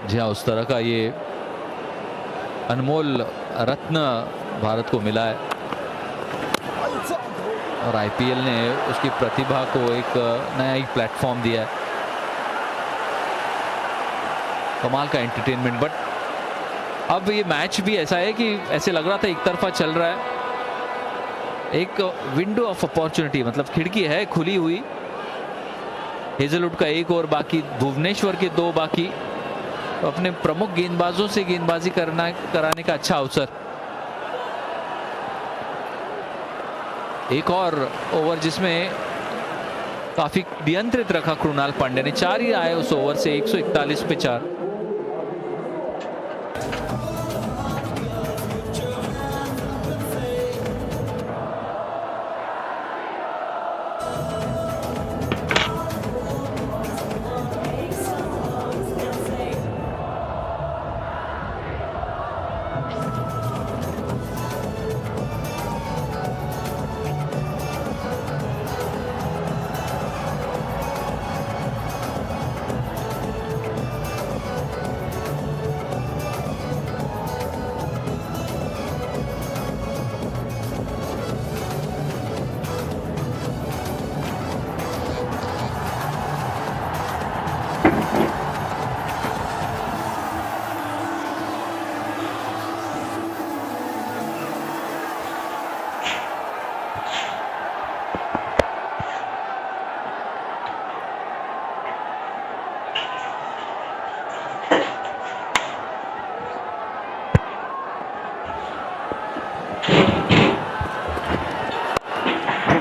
जी हाँ, उस तरह का ये अनमोल रत्न भारत को मिला है, और आईपीएल ने उसकी प्रतिभा को एक नया ही प्लेटफॉर्म दिया है। कमाल का एंटरटेनमेंट। बट अब ये मैच भी ऐसा है कि ऐसे लग रहा था एक तरफा चल रहा है, एक विंडो ऑफ अपॉर्चुनिटी, मतलब खिड़की है खुली हुई। हेजलवुड का 1 ओवर बाकी, भुवनेश्वर के 2 बाकी, तो अपने प्रमुख गेंदबाजों से गेंदबाजी कराने का अच्छा अवसर। एक और ओवर जिसमें काफी नियंत्रित रखा कृणाल पांड्या ने, 4 ही आए उस ओवर से, 141 पे 4।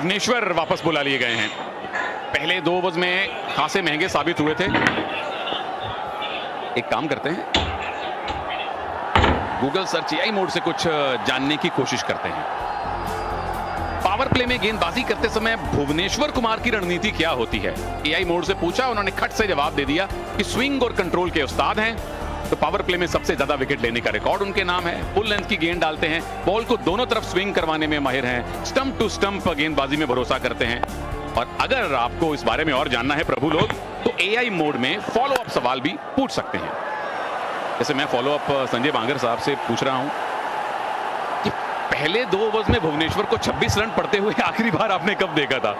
भुवनेश्वर वापस बुला लिए गए हैं। पहले 2 ओवर्स में खासे महंगे साबित हुए थे। एक काम करते हैं, गूगल सर्च AI मोड से कुछ जानने की कोशिश करते हैं। पावर प्ले में गेंदबाजी करते समय भुवनेश्वर कुमार की रणनीति क्या होती है? AI मोड से पूछा, उन्होंने खट से जवाब दे दिया कि स्विंग और कंट्रोल के उस्ताद हैं। तो पावर प्ले में सबसे ज्यादा विकेट लेने का रिकॉर्ड उनके नाम है। फुल लेंथ की गेंद डालते हैं, बॉल को दोनों तरफ स्विंग करवाने में माहिर हैं, स्टंप टू स्टंप गेंदबाजी में भरोसा करते हैं। और अगर आपको इस बारे में और जानना है प्रभु लोग, तो AI मोड में फॉलो अप सवाल भी पूछ सकते हैं। जैसे मैं फॉलो अप संजय बांगर साहब से पूछ रहा हूं कि पहले 2 ओवर्स में भुवनेश्वर को 26 रन पड़ते हुए आखिरी बार आपने कब देखा था?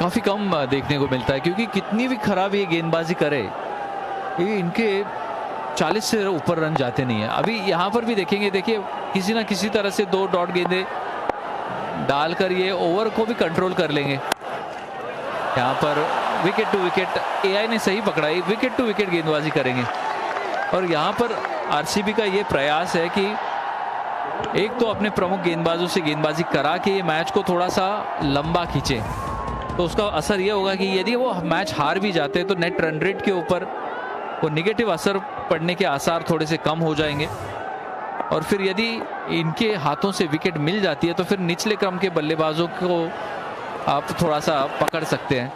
काफी कम देखने को मिलता है, क्योंकि कितनी भी खराब ये गेंदबाजी करे, ये इनके 40 से ऊपर रन जाते नहीं है। अभी यहाँ पर भी देखेंगे, देखिए किसी ना किसी तरह से 2 डॉट गेंदे डालकर ये ओवर को भी कंट्रोल कर लेंगे। यहाँ पर विकेट टू विकेट AI ने सही पकड़ा, विकेट टू विकेट गेंदबाजी करेंगे। और यहाँ पर RCB का ये प्रयास है कि एक तो अपने प्रमुख गेंदबाजों से गेंदबाजी करा के ये मैच को थोड़ा सा लंबा खींचे, तो उसका असर ये होगा कि यदि वो मैच हार भी जाते हैं तो नेट रन रेट के ऊपर वो निगेटिव असर पड़ने के आसार थोड़े से कम हो जाएंगे। और फिर यदि इनके हाथों से विकेट मिल जाती है तो फिर निचले क्रम के बल्लेबाजों को आप थोड़ा सा पकड़ सकते हैं।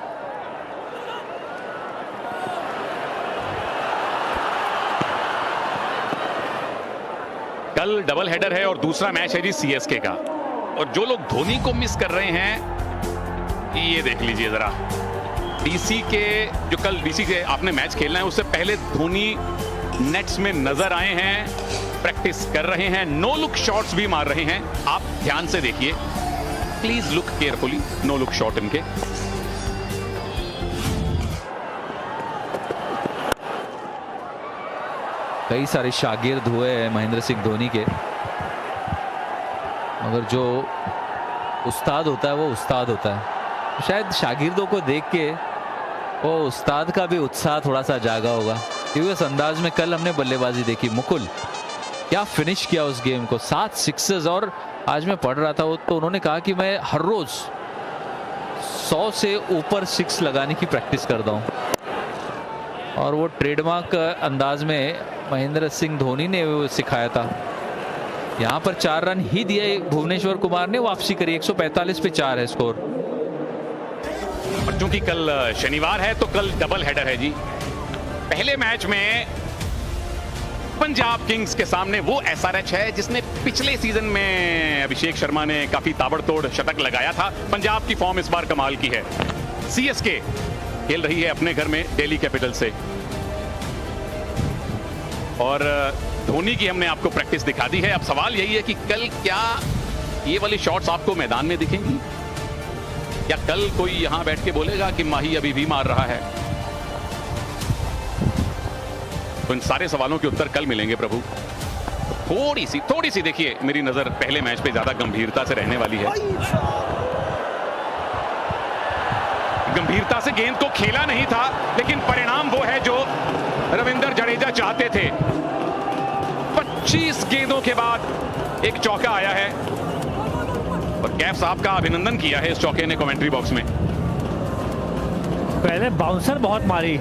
कल डबल हेडर है और दूसरा मैच है जी CSK का। और जो लोग धोनी को मिस कर रहे हैं, ये देख लीजिए जरा, DC के जो कल DC के आपने मैच खेलना है उससे पहले धोनी नेट्स में नजर आए हैं, प्रैक्टिस कर रहे हैं, नो लुक शॉट्स भी मार रहे हैं। आप ध्यान से देखिए, please look carefully, no look shot इनके। कई सारे शागिर्द हुए हैं महेंद्र सिंह धोनी के, मगर जो उस्ताद होता है वो उस्ताद होता है। शायद शागिर्दों को देख के वो उस्ताद का भी उत्साह थोड़ा सा जागा होगा, क्योंकि उस अंदाज में कल हमने बल्लेबाजी देखी। मुकुल क्या फिनिश किया उस गेम को, 7 सिक्सेस। और आज मैं पढ़ रहा था तो उन्होंने कहा कि मैं हर रोज 100 से ऊपर 6 लगाने की प्रैक्टिस करता हूं। और वो ट्रेडमार्क अंदाज में महेंद्र सिंह धोनी ने वो सिखाया था। यहां पर 4 रन ही दिए भुवनेश्वर कुमार ने, वापसी करी, 145 पे 4 है स्कोर। और चूंकि कल शनिवार है तो कल डबल हेडर है जी। पहले मैच में पंजाब किंग्स के सामने वो SRH है जिसने पिछले सीजन में अभिषेक शर्मा ने काफी ताबड़तोड़ शतक लगाया था। पंजाब की फॉर्म इस बार कमाल की है। CSK खेल रही है अपने घर में दिल्ली कैपिटल से, और धोनी की हमने आपको प्रैक्टिस दिखा दी है। अब सवाल यही है कि कल क्या ये वाली शॉट्स आपको मैदान में दिखेंगी, या कल कोई यहां बैठ के बोलेगा कि माही अभी भी मार रहा है? तो इन सारे सवालों के उत्तर कल मिलेंगे प्रभु। थोड़ी सी देखिए, मेरी नजर पहले मैच पे ज्यादा गंभीरता से रहने वाली है। गंभीरता से गेंद को खेला नहीं था, लेकिन परिणाम वो है जो रविंद्र जडेजा चाहते थे। 25 गेंदों के बाद एक चौका आया है, और कैफ साहब का अभिनंदन किया है इस चौके ने कमेंट्री बॉक्स में। पहले बाउंसर बहुत मारी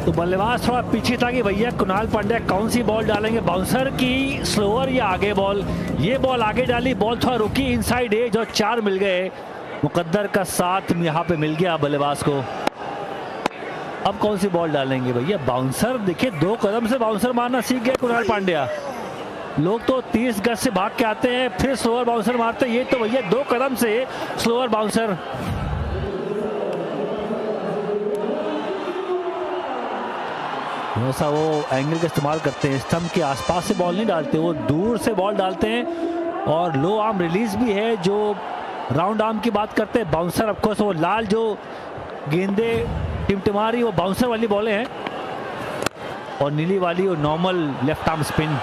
तो बल्लेबाज थोड़ा पीछे था कि भैया कुणाल पांड्या कौन सी बॉल डालेंगे, बाउंसर की स्लोअर या आगे बॉल। ये बॉल आगे डाली, बॉल थोड़ा रुकी इनसाइड एज और 4 मिल गए। मुकद्दर का साथ यहाँ पे मिल गया बल्लेबाज को। अब कौन सी बॉल डालेंगे भैया? बाउंसर देखिए, 2 कदम से बाउंसर मारना सीख गए कुणाल पांड्या। लोग तो 30 गज से भाग के आते हैं फिर स्लोअर बाउंसर मारते हैं, ये तो भैया 2 कदम से स्लोअर बाउंसर। ऐसा वो एंगल का इस्तेमाल करते हैं, स्टंप के आसपास से बॉल नहीं डालते, वो दूर से बॉल डालते हैं। और लो आर्म रिलीज भी है, जो राउंड आर्म की बात करते हैं। बाउंसर ऑफकोर्स वो लाल जो गेंदे टिमटिमारी वो बाउंसर वाली बॉलें हैं, और नीली वाली वो नॉर्मल लेफ्ट आर्म स्पिन।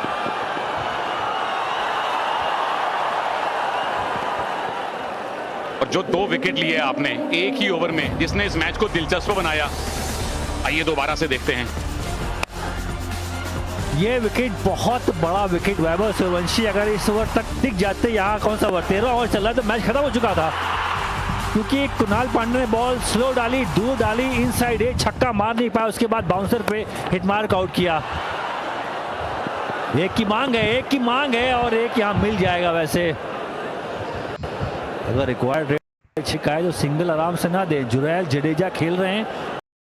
और जो 2 विकेट लिए आपने एक ही ओवर में, जिसने इस मैच को दिलचस्प बनाया, आइए दोबारा से देखते हैं। ये विकेट बहुत बड़ा विकेट। वैभव सूर्यवंशी अगर इस ओवर तक टिक जाते, यहाँ कौन सा ओवर 13 ओवर चल रहा है तो मैच खत्म हो चुका था, क्योंकि कुणाल पांड्या ने बॉल स्लो डाली, दूर डाली, इनसाइड एक छक्का मार नहीं पाया, उसके बाद बाउंसर पे हिट मार्क आउट किया। एक की मांग है और एक यहाँ मिल जाएगा। वैसे अगर रिक्वायर्ड रेट छिकाए तो सिंगल आराम से ना दे। जुरैल जडेजा खेल रहे हैं